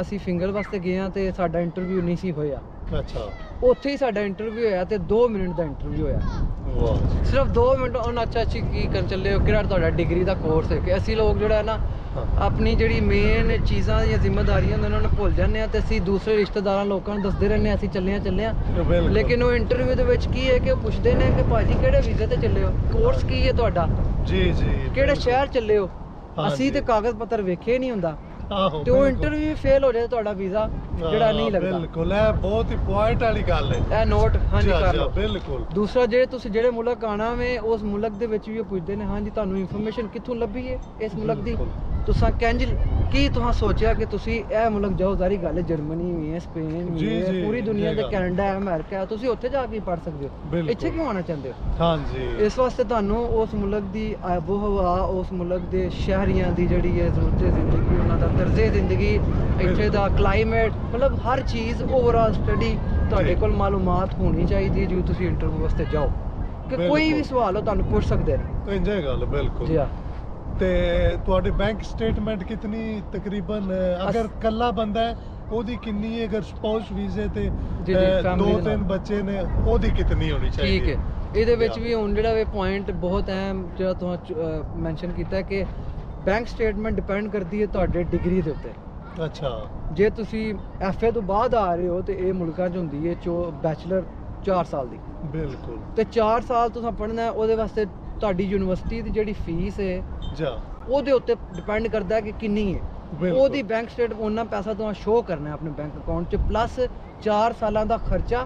ਅਸੀਂ ਫਿੰਗਰ ਵਾਸਤੇ ਗਏ ਹਾਂ ਤੇ ਸਾਡਾ ਇੰਟਰਵਿਊ ਨਹੀਂ ਸੀ ਹੋਇਆ। ਅੱਛਾ। ਉੱਥੇ ਹੀ ਸਾਡਾ ਇੰਟਰਵਿਊ ਹੋਇਆ ਤੇ 2 ਮਿੰਟ ਦਾ ਇੰਟਰਵਿਊ ਹੋਇਆ। ਵਾਹ। ਸਿਰਫ 2 ਮਿੰਟ। ਉਹਨਾਂ ਅੱਛਾ ਕੀ ਕਰਨ ਚੱਲੇ ਹੋ, ਕਿਹੜਾ ਤੁਹਾਡਾ ਡਿਗਰੀ ਦਾ ਕੋਰਸ ਹੈ? ਕਿ ਅਸੀਂ ਲੋਕ ਜਿਹੜਾ ਨਾ ਆਪਣੀ ਜਿਹੜੀ ਮੇਨ ਚੀਜ਼ਾਂ ਦੀਆਂ ਜ਼ਿੰਮੇਵਾਰੀਆਂ ਨੇ ਉਹਨਾਂ ਨੂੰ ਭੁੱਲ ਜਾਂਦੇ ਆ ਤੇ ਅਸੀਂ ਦੂਸਰੇ ਰਿਸ਼ਤੇਦਾਰਾਂ ਲੋਕਾਂ ਨੂੰ ਦੱਸਦੇ ਰਹਿੰਦੇ ਆ ਅਸੀਂ ਚੱਲੇ ਆ ਬਿਲਕੁਲ। ਲੇਕਿਨ ਉਹ ਇੰਟਰਵਿਊ ਦੇ ਵਿੱਚ ਕੀ ਹੈ ਕਿ ਉਹ ਪੁੱਛਦੇ ਨੇ ਕਿ ਭਾਜੀ ਕਿਹੜੇ ਵੀਜ਼ੇ ਤੇ ਚੱਲੇ ਹੋ, ਕੋਰਸ ਕੀ ਹੈ ਤੁਹਾਡਾ, ਜੀ ਕਿਹੜੇ ਬਿਲਕੁਲ। ਸ਼ਹਿਰ ਚੱਲੇ ਹੋ। ਹਾਂਜੀ। ਅਸੀਂ ਤੇ ਕਾਗਜ਼ ਪੱਤਰ ਵੇਖੇ ਨਹੀਂ ਹੁੰਦਾ ਆਹੋ ਤੇ ਉਹ ਬਿਲਕੁਲ। ਇੰਟਰਵਿਊ ਫੇਲ ਹੋ ਜਾਏ ਤੁਹਾਡਾ ਵੀਜ਼ਾ ਜਿਹੜਾ ਨਹੀਂ ਲੱਗਦਾ। ਬਿਲਕੁਲ ਇਹ ਬਹੁਤ ਹੀ ਪੁਆਇੰਟ ਵਾਲੀ ਗੱਲ ਹੈ। ਇਹ ਨੋਟ ਹਾਂਜੀ ਕਰ ਲਓ। ਬਿਲਕੁਲ। ਦੂਸਰਾ ਜੇ ਤੁਸੀਂ ਜਿਹੜੇ ਮੁਲਕ ਆਣਾ ਵੇ ਉਸ ਮੁਲਕ ਦੇ ਵਿੱਚ ਵੀ ਉਹ ਪੁੱਛਦੇ ਨੇ ਹਾਂਜੀ ਤੁਹਾਨੂੰ ਇਨਫੋਰਮੇਸ਼ਨ ਕਿੱਥੋਂ ਲੱਭੀ ਹੈ ਇਸ ਮੁਲਕ ਦੀ, ਤੁਸੀਂ ਕੀ ਤੁਸੀਂ ਸੋਚਿਆ ਕਿ ਤੁਸੀਂ ਇਹ ਮੁਲਕ ਜਾਓ। ਜ਼ਾਰੀ ਗੱਲ ਹੈ ਜਰਮਨੀ ਵੀ ਹੈ, ਸਪੇਨ ਵੀ ਜੀ, ਹੈ, ਜੀ, ਪੂਰੀ ਦੁਨੀਆ ਇਹ ਤੇ ਗੱਲ। ਕੈਨੇਡਾ ਹੈ, ਅਮਰੀਕਾ ਹੈ, ਤੁਸੀਂ ਉੱਥੇ ਜਾ ਕੇ ਪੜ੍ਹ ਸਕਦੇ ਹੋ। ਬਿਲਕੁਲ। ਇੱਥੇ ਕਿਉਂ ਆਉਣਾ ਚਾਹੁੰਦੇ ਹੋ? ਹਾਂਜੀ ਇਸ ਵਾਸਤੇ ਤੁਹਾਨੂੰ ਉਸ ਮੁਲਕ ਦੀ ਆਬੋ ਹਵਾ, ਉਸ ਮੁਲਕ ਦੇ ਸ਼ਹਿਰੀਆਂ ਦੀ ਜਿਹੜੀ ਹੈ ਜ਼ਰੂਰਤ ਜ਼ਿੰਦਗੀ, ਉਹਨਾਂ ਦਾ ਤਰਜ਼ੇ ਜ਼ਿੰਦਗੀ, ਇੱਥੇ ਦਾ ਕਲਾਈਮੇਟ, ਮਤਲਬ ਹਰ ਚੀਜ਼ ਓਵਰਆਲ ਸਟੱਡੀ ਤੁਹਾਡੇ ਕੋਲ ਮਾਲੂਮਾਤ ਹੋਣੀ ਚਾਹੀਦੀ ਹੈ ਜਦੋਂ ਤੁਸੀਂ ਇੰਟਰਵਿਊ ਵਾਸਤੇ ਜਾਓ ਕਿ ਕੋਈ ਵੀ ਬਿਲਕੁਲ। ਸਵਾਲ ਹੋ ਤੁਹਾਨੂੰ ਪੁੱਛ ਸਕਦੇ ਨੇ। ਇੰਜੇ ਗੱਲ ਬਿਲਕੁਲ। ਜੀ ਹਾਂ। ਤੇ ਤੁਹਾਡੇ ਬੈਂਕ ਸਟੇਟਮੈਂਟ ਕਿਤਨੀ ਤਕਰੀਬਨ ਅਗਰ ਕੱਲਾ ਬੰਦਾ ਹੈ ਉਹਦੀ ਕਿੰਨੀ ਹੈ, ਅਗਰ ਸਪਾਊਸ ਵੀਜ਼ੇ ਤੇ ਜੀ, family ਦੋ ਦੇ ਤਿੰਨ ਨਾਲ। ਬੱਚੇ ਨੇ ਉਹਦੀ ਕਿਤਨੀ ਹੋਣੀ ਚਾਹੀਦੀ ਠੀਕ ਹੈ। ਇਹਦੇ ਵਿੱਚ ਵੀ ਹੁਣ ਜਿਹੜਾ ਇਹ ਪੁਆਇੰਟ ਬਹੁਤ ਅਹਿਮ ਜਿਹੜਾ ਤੁਸੀਂ ਮੈਂਸ਼ਨ ਕੀਤਾ ਕਿ ਬੈਂਕ ਸਟੇਟਮੈਂਟ ਡਿਪੈਂਡ ਕਰਦੀ ਹੈ ਤੁਹਾਡੇ ਡਿਗਰੀ ਦੇ ਉੱਤੇ। ਅੱਛਾ ਜੇ ਤੁਸੀਂ ਐਫਏ ਤੋਂ ਬਾਅਦ ਆ ਰਹੇ ਹੋ ਤੇ ਇਹ ਮੁਲਕਾਂ 'ਚ ਹੁੰਦੀ ਹੈ ਬੈਚਲਰ 4 ਸਾਲ ਦੀ, ਬਿਲਕੁਲ। ਤੇ 4 ਸਾਲ ਤੁਸੀਂ ਪੜ੍ਹਨਾ ਹੈ। ਉਹਦੇ ਵਾਸਤੇ ਤੁਹਾਡੀ ਯੂਨੀਵਰਸਿਟੀ ਦੀ ਜਿਹੜੀ ਫੀਸ ਹੈ ਜਾ ਉਹਦੇ ਉੱਤੇ ਡਿਪੈਂਡ ਕਰਦਾ ਹੈ ਕਿ ਕਿੰਨੀ ਹੈ। ਬਿਲਕੁਲ। ਉਹਦੀ ਬੈਂਕ ਸਟੇਟਮੈਂਟ ਉਹਨਾਂ ਪੈਸਾ ਤੁਹਾਨੂੰ ਸ਼ੋਅ ਕਰਨਾ ਹੈ ਆਪਣੇ ਬੈਂਕ ਅਕਾਊਂਟ 'ਚ, ਪਲੱਸ 4 ਸਾਲਾਂ ਦਾ ਖਰਚਾ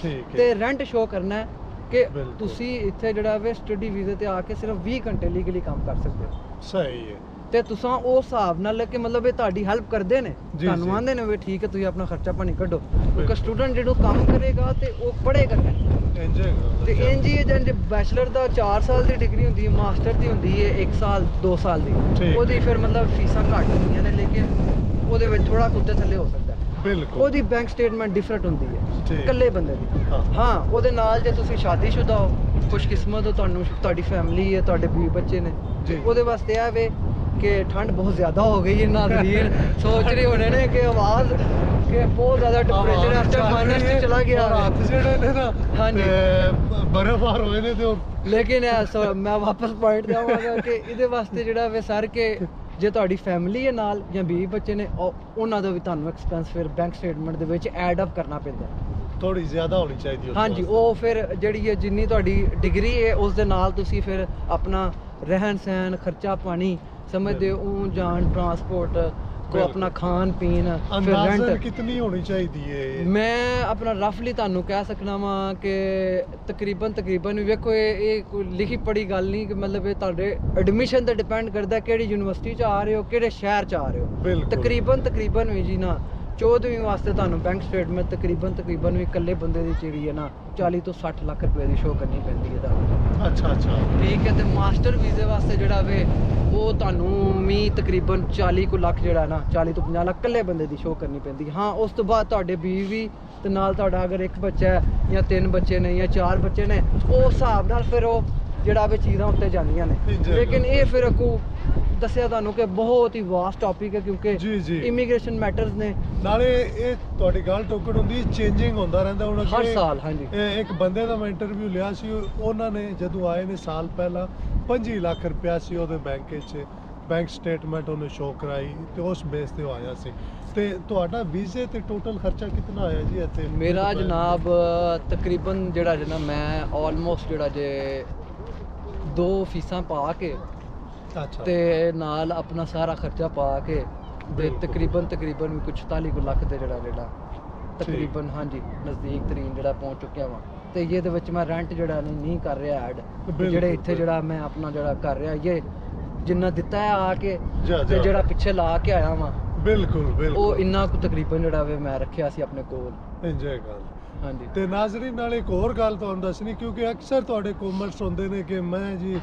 ਠੀਕ ਹੈ। ਤੇ ਰੈਂਟ ਸ਼ੋਅ ਕਰਨਾ ਹੈ ਕਿ ਬਿਲਕੁਲ। ਤੁਸੀਂ ਇੱਥੇ ਜਿਹੜਾ ਵੇ ਸਟੱਡੀ ਵੀਜ਼ੇ ਤੇ ਆ ਕੇ ਸਿਰਫ 20 ਘੰਟੇ ਲੀਗਲੀ ਕੰਮ ਕਰ ਸਕਦੇ ਹੋ। ਸਹੀ ਹੈ। ਤੇ ਤੁਸੀਂ ਉਸ ਹਿਸਾਬ ਨਾਲ ਕਿ ਮਤਲਬ ਇਹ ਤੁਹਾਡੀ ਹੈਲਪ ਕਰਦੇ ਨੇ, ਜੀ, ਤੁਹਾਨੂੰ ਜੀ। ਆਂਦੇ ਨੇ ਵੀ ਠੀਕ ਹੈ ਤੁਸੀਂ ਆਪਣਾ ਖਰਚਾ ਪਾਣੀ ਕੱਢੋ, ਕਿਉਂਕਿ ਸਟੂਡੈਂਟ ਜਿਹੜਾ ਕੰਮ ਕਰੇਗਾ ਤੇ ਉਹ ਪੜ੍ਹੇਗਾ। ਇੰਜੇ ਗੱਲ। ਤੇ ਇੰਜ ਹੀ ਹੈ ਜੇ ਬੈਚਲਰ ਦਾ 4 ਸਾਲ ਦੀ ਡਿਗਰੀ ਹੁੰਦੀ ਹੈ, ਮਾਸਟਰ ਦੀ ਹੁੰਦੀ ਹੈ 1 ਸਾਲ 2 ਸਾਲ ਦੀ, ਠੀਕ। ਉਹਦੀ ਫਿਰ ਮਤਲਬ ਫੀਸਾਂ ਘੱਟ ਹੁੰਦੀਆਂ ਨੇ ਲੇਕਿਨ ਉਹਦੇ ਵਿੱਚ ਥੋੜਾ ਕੁੱਤੇ ਥੱਲੇ ਹੋ ਸਕਦਾ ਹੈ। ਬਿਲਕੁਲ। ਉਹਦੀ ਬੈਂਕ ਸਟੇਟਮੈਂਟ ਡਿਫਰੈਂਟ ਹੁੰਦੀ ਹੈ ਠੀਕ। ਇਕੱਲੇ ਬੰਦੇ ਦੀ। ਹਾਂ। ਹਾਂ ਉਹਦੇ ਨਾਲ ਜੇ ਤੁਸੀਂ ਸ਼ਾਦੀशुदा ਹੋ, ਖੁਸ਼ਕਿਸਮਤ ਹੋ, ਤੁਹਾਡੀ ਫੈਮਿਲੀ ਹੈ, ਤੁਹਾਡੇ ਵੀ ਬੱਚੇ ਨੇ, ਜੀ। ਉਹਦੇ ਵਾਸਤੇ ਇਹ ਵੇ ਕਿ ਠੰਡ ਬਹੁਤ ਜ਼ਿਆਦਾ ਹੋ ਗਈ ਹੈ। ਨਾਜ਼ਰੀਨ ਸੋਚ ਰਹੇ ਹੋਣੇ ਨੇ ਕਿ ਆਵਾਜ਼ ਕਿ ਬਹੁਤ ਜ਼ਿਆਦਾ ਟੈਂਪਰੇਚਰ ਇਸ ਟਾਈਮ ਮਾਈਨਸ 'ਚ ਚਲਾ ਗਿਆ ਹੈ। ਰਾਤ ਜਿਹੜੇ ਨੇ ਨਾ ਹਾਂਜੀ। ਬਰਫ਼ਬਾਰ ਹੋਏ ਨੇ ਤੇ ਉਹ ਲੇਕਿਨ ਮੈਂ ਵਾਪਸ ਪੁਆਇੰਟ ਤੇ ਆਵਾਂਗਾ ਕਿ ਇਹਦੇ ਵਾਸਤੇ ਜਿਹੜਾ ਵੇ ਸਰ ਕਿ ਜੇ ਤੁਹਾਡੀ ਫੈਮਿਲੀ ਹੈ ਨਾਲ ਜਾਂ 20 ਬੱਚੇ ਨੇ ਉਹਨਾਂ ਦਾ ਵੀ ਤੁਹਾਨੂੰ ਐਕਸਪੈਂਸ ਫਿਰ ਬੈਂਕ ਸਟੇਟਮੈਂਟ ਦੇ ਵਿੱਚ ਐਡ ਅਪ ਕਰਨਾ ਪੈਂਦਾ। ਥੋੜੀ ਜ਼ਿਆਦਾ ਹੋਣੀ ਚਾਹੀਦੀ ਉਸ ਹਾਂਜੀ ਵਾਸਤੇ। ਉਹ ਫਿਰ ਜਿਹੜੀ ਹੈ ਜਿੰਨੀ ਤੁਹਾਡੀ ਡਿਗਰੀ ਹੈ ਉਸ ਦੇ ਨਾਲ ਤੁਸੀਂ ਫਿਰ ਆਪਣਾ ਰਹਿਣ ਸਹਿਣ ਖਰਚਾ ਪਾਣੀ ਸਮਝਦੇ ਹੋ, ਉਹ ਜਾਣ ਟਰਾਂਸਪੋਰਟ ਕੋ ਬਿਲਕੁਲ। ਆਪਣਾ ਖਾਣ ਪੀਣ ਫਿਰ ਅੰਦਾਜ਼ਨ ਰੈਂਟ। ਕਿਤਨੀ ਹੋਣੀ ਚਾਹੀਦੀ ਹੈ? ਮੈਂ ਆਪਣਾ ਰਫਲੀ ਤੁਹਾਨੂੰ ਕਹਿ ਸਕਣਾ ਵਾਂ ਕਿ ਤਕਰੀਬਨ ਵੀ ਵੇਖੋ ਇਹ ਕੋਈ ਲਿਖੀ ਪੜੀ ਗੱਲ ਨਹੀਂ ਕਿ ਮਤਲਬ ਇਹ ਤੁਹਾਡੇ ਐਡਮਿਸ਼ਨ ਤੇ ਡਿਪੈਂਡ ਕਰਦਾ ਕਿਹੜੀ ਯੂਨੀਵਰਸਿਟੀ 'ਚ ਆ ਰਹੇ ਹੋ, ਕਿਹੜੇ ਸ਼ਹਿਰ 'ਚ ਆ ਰਹੇ ਹੋ। ਬਿਲਕੁਲ। ਤਕਰੀਬਨ ਵੀ ਜੀ ਨਾ 14ਵੀਂ ਵਾਸਤੇ ਤੁਹਾਨੂੰ ਬੈਂਕ ਸਟੇਟਮੈਂਟ ਤਕਰੀਬਨ ਵੀ ਇਕੱਲੇ ਬੰਦੇ ਦੀ ਜਿਹੜੀ ਹੈ ਨਾ 40 ਤੋਂ 60 ਲੱਖ ਰੁਪਏ ਦੀ ਸ਼ੋਅ ਕਰਨੀ ਪੈਂਦੀ ਹੈ ਤੁਹਾਨੂੰ। ਅੱਛਾ ਅੱਛਾ। ਠੀਕ ਹੈ। ਤੇ ਮਾਸਟਰ ਵੀਜ਼ੇ ਵਾਸਤੇ ਜਿਹੜਾ ਵੇ ਉਹ ਤੁਹਾਨੂੰ ਵੀ ਤਕਰੀਬਨ 40 ਕੁ ਲੱਖ ਜਿਹੜਾ ਨਾ 40 ਤੋਂ 50 ਲੱਖ ਇਕੱਲੇ ਬੰਦੇ ਦੀ ਸ਼ੋਅ ਕਰਨੀ ਪੈਂਦੀ ਹੈ। ਹਾਂ ਉਸ ਤੋਂ ਬਾਅਦ ਤੁਹਾਡੇ ਬੀਵੀ ਤੇ ਨਾਲ ਤੁਹਾਡਾ ਅਗਰ ਇੱਕ ਬੱਚਾ ਹੈ ਜਾਂ 3 ਬੱਚੇ ਨੇ ਜਾਂ 4 ਬੱਚੇ ਨੇ ਉਹ ਹਿਸਾਬ ਨਾਲ ਫਿਰ ਉਹ ਜਿਹੜਾ ਵੇ ਚੀਜ਼ਾਂ ਉੱਤੇ ਜਾਂਦੀਆਂ ਨੇ। ਲੇਕਿਨ ਇਹ ਫਿਰ ਕੋ ਦੱਸਿਆ ਤੁਹਾਨੂੰ ਕਿ ਬਹੁਤ ਹੀ ਵਾਸਟ ਟੌਪਿਕ ਹੈ ਕਿਉਂਕਿ ਜੀ, ਜੀ। ਇਮੀਗ੍ਰੇਸ਼ਨ ਮੈਟਰਸ ਨੇ ਨਾਲੇ ਇਹ ਤੁਹਾਡੀ ਗੱਲ ਟੋਕਣ ਹੁੰਦੀ ਚੇਂਜਿੰਗ ਹੁੰਦਾ ਰਹਿੰਦਾ। ਹੁਣ ਹਰ ਅੱਗੇ ਸਾਲ। ਹਾਂਜੀ ਇੱਕ ਬੰਦੇ ਦਾ ਮੈਂ ਇੰਟਰਵਿਊ ਲਿਆ ਸੀ, ਉਹਨਾਂ ਨੇ ਜਦੋਂ ਆਏ ਨੇ ਸਾਲ ਪਹਿਲਾਂ 25 ਲੱਖ ਰੁਪਇਆ ਸੀ ਉਹਦੇ ਬੈਂਕ 'ਚ, ਬੈਂਕ ਸਟੇਟਮੈਂਟ ਉਹਨੇ ਸ਼ੋਅ ਕਰਾਈ ਤੇ ਉਸ ਬੇਸ ਤੇ ਉਹ ਆਇਆ ਸੀ। ਤੇ ਤੁਹਾਡਾ ਵੀਜ਼ੇ ਤੇ ਟੋਟਲ ਖਰਚਾ ਕਿੰਨਾ ਆਇਆ ਜੀ ਇੱਥੇ? ਮੇਰਾ ਜਨਾਬ ਤਕਰੀਬਨ ਜਿਹੜਾ ਜਨਾ ਮੈਂ ਆਲਮੋਸਟ ਜਿਹੜਾ ਜੇ 2 ਫੀਸਾਂ ਪਾ ਕੇ ਅੱਛਾ। ਤੇ ਨਾਲ ਆਪਣਾ ਸਾਰਾ ਖਰਚਾ ਪਾ ਕੇ ਤੇ ਬਿਲਕੁਲ। ਤਕਰੀਬਨ ਵੀ ਕੁਝ 44 ਕੁ ਲੱਖ ਤੇ ਜਿਹੜਾ ਤਕਰੀਬਨ ਹਾਂਜੀ ਨਜ਼ਦੀਕ ਤਰੀਨ ਜਿਹੜਾ ਪਹੁੰਚ ਚੁੱਕਿਆ ਵਾਂ। ਤੇ ਇਹਦੇ ਵਿੱਚ ਮੈਂ ਰੈਂਟ ਜਿਹੜਾ ਨਹੀਂ ਕਰ ਰਿਹਾ ਐਡ, ਜਿਹੜੇ ਇੱਥੇ ਜਿਹੜਾ ਮੈਂ ਆਪਣਾ ਜਿਹੜਾ ਕਰ ਰਿਹਾ ਇਹ ਜਿੰਨਾ ਦਿੱਤਾ ਹੈ ਆ ਕੇ ਤੇ ਜਿਹੜਾ ਪਿੱਛੇ ਲਾ ਕੇ ਆਇਆ ਵਾਂ ਬਿਲਕੁਲ ਉਹ ਬਿਲਕੁਲ ਇੰਨਾ ਕੁ ਤਕਰੀਬਨ ਜਿਹੜਾ ਵੇ ਮੈਂ ਰੱਖਿਆ ਸੀ ਆਪਣੇ ਕੋਲ। ਇੰਜੋਏ ਗੱਲ। ਹਾਂਜੀ ਤੇ ਨਾਜ਼ਰੀਨ ਨਾਲ ਇੱਕ ਹੋਰ ਗੱਲ ਤੁਹਾਨੂੰ ਦੱਸਣੀ, ਕਿਉਂਕਿ ਅਕਸਰ ਤੁਹਾਡੇ ਕਮੈਂਟਸ ਹੁੰਦੇ ਨੇ ਕਿ ਮੈਂ ਜੀ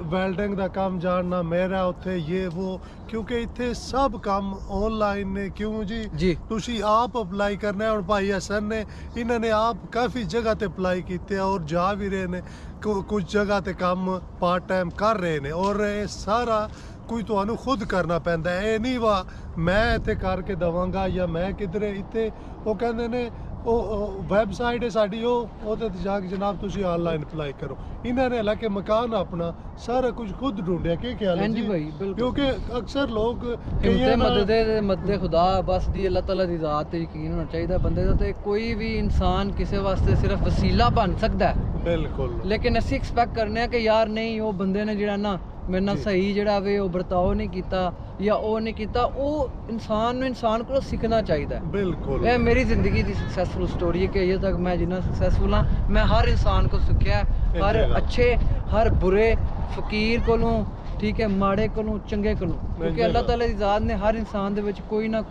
ਵੈਲਡਿੰਗ ਦਾ ਕੰਮ ਜਾਣਨਾ, ਮੇਰਾ ਉੱਥੇ ਇਹ ਉਹ, ਕਿਉਂਕਿ ਇੱਥੇ ਸਭ ਕੰਮ ਆਨਲਾਈਨ ਨੇ। ਕਿਉਂ ਜੀ। ਜੀ ਤੁਸੀਂ ਆਪ ਅਪਲਾਈ ਕਰਨਾ ਹੈ। ਹੁਣ ਭਾਈ ਹਸਨ ਨੇ ਇਹਨਾਂ ਨੇ ਆਪ ਕਾਫੀ ਜਗ੍ਹਾ ਤੇ ਅਪਲਾਈ ਕੀਤੇ ਔਰ ਜਾ ਵੀ ਰਹੇ ਨੇ, ਕੁਝ ਜਗ੍ਹਾ ਤੇ ਕੰਮ ਪਾਰਟ ਟਾਈਮ ਕਰ ਰਹੇ ਨੇ ਔਰ ਇਹ ਸਾਰਾ ਕੋਈ ਤੁਹਾਨੂੰ ਖੁਦ ਕਰਨਾ ਪੈਂਦਾ ਹੈ। ਇਹ ਨਹੀਂ ਵਾ ਮੈਂ ਇੱਥੇ ਕਰਕੇ ਦਵਾਂਗਾ ਜਾਂ ਮੈਂ ਕਿਧਰੇ ਇੱਥੇ ਉਹ ਕਹਿੰਦੇ ਨੇ ਉਹ ਵੈਬਸਾਈਟ ਹੈ ਸਾਡੀ, ਉਹਦੇ ਤੇ ਜਾ ਕੇ ਜਨਾਬ ਤੁਸੀਂ ਆਨਲਾਈਨ ਅਪਲਾਈ ਕਰੋ। ਇਹਨਾਂ ਨੇ ਹਾਲਾਂਕਿ ਮਕਾਨ ਆਪਣਾ ਸਾਰਾ ਕੁਝ ਖੁਦ ਢੂੰढਿਆ, ਕੀ ਖਿਆਲ ਹੈ ਹਾਂਜੀ ਜੀ? ਭਾਈ, ਬਿਲਕੁਲ। ਕਿਉਂਕਿ ਅਕਸਰ ਲੋਕ ਹਿੰਮਤ ਮਦਦ ਖੁਦਾ ਬਸ ਦੀ, ਅੱਲਾਹ ਤਾਲਾ ਦੀ ਜ਼ਾਤ ਤੇ ਯਕੀਨ ਹੋਣਾ ਚਾਹੀਦਾ ਬੰਦੇ ਦਾ। ਤੇ ਕੋਈ ਵੀ ਇਨਸਾਨ ਕਿਸੇ ਵਾਸਤੇ ਸਿਰਫ ਵਸੀਲਾ ਬਣ ਸਕਦਾ ਹੈ, ਬਿਲਕੁਲ। ਲੇਕਿਨ ਅਸੀਂ ਐਕਸਪੈਕਟ ਕਰਨੇ ਆ ਕਿ ਯਾਰ ਨਹੀਂ, ਉਹ ਬੰਦੇ ਨੇ ਜਿਹੜਾ ਨਾ ਮੇਰੇ ਨਾਲ ਸਹੀ ਜਿਹੜਾ ਵੇ ਉਹ ਵਰਤਾਓ ਨਹੀਂ ਕੀਤਾ ਜਾਂ ਉਹ ਨਹੀਂ ਕੀਤਾ। ਉਹ ਇਨਸਾਨ ਕੋਲੋਂ ਸਿੱਖਣਾ ਚਾਹੀਦਾ ਹੈ। ਬਿਲਕੁਲ। ਇਹ ਮੇਰੀ ਜ਼ਿੰਦਗੀ ਦੀ ਸਕਸੈਸਫੁਲ ਸਟੋਰੀ ਹੈ ਕਿ ਅਜੇ ਤੱਕ ਮੈਂ ਜਿੰਨਾ ਸਕਸੈਸਫੁਲ ਹਾਂ, ਮੈਂ ਹਰ ਇਨਸਾਨ ਕੋਲ ਸਿੱਖਿਆ, ਹਰ ਅੱਛੇ ਹਰ ਬੁਰੇ, ਫਕੀਰ ਕੋਲੋਂ, ਠੀਕ ਹੈ, ਮਾੜੇ ਕੋਲੋਂ, ਚੰਗੇ ਕੋਲੋਂ, ਕਿਉਂਕਿ ਅੱਲਾਹ ਤਾਲਾ ਦੀ ਜ਼ਾਤ ਨੇ ਹਰ ਇਨਸਾਨ ਦੇ ਵਿੱਚ ਕੋਈ ਨਾ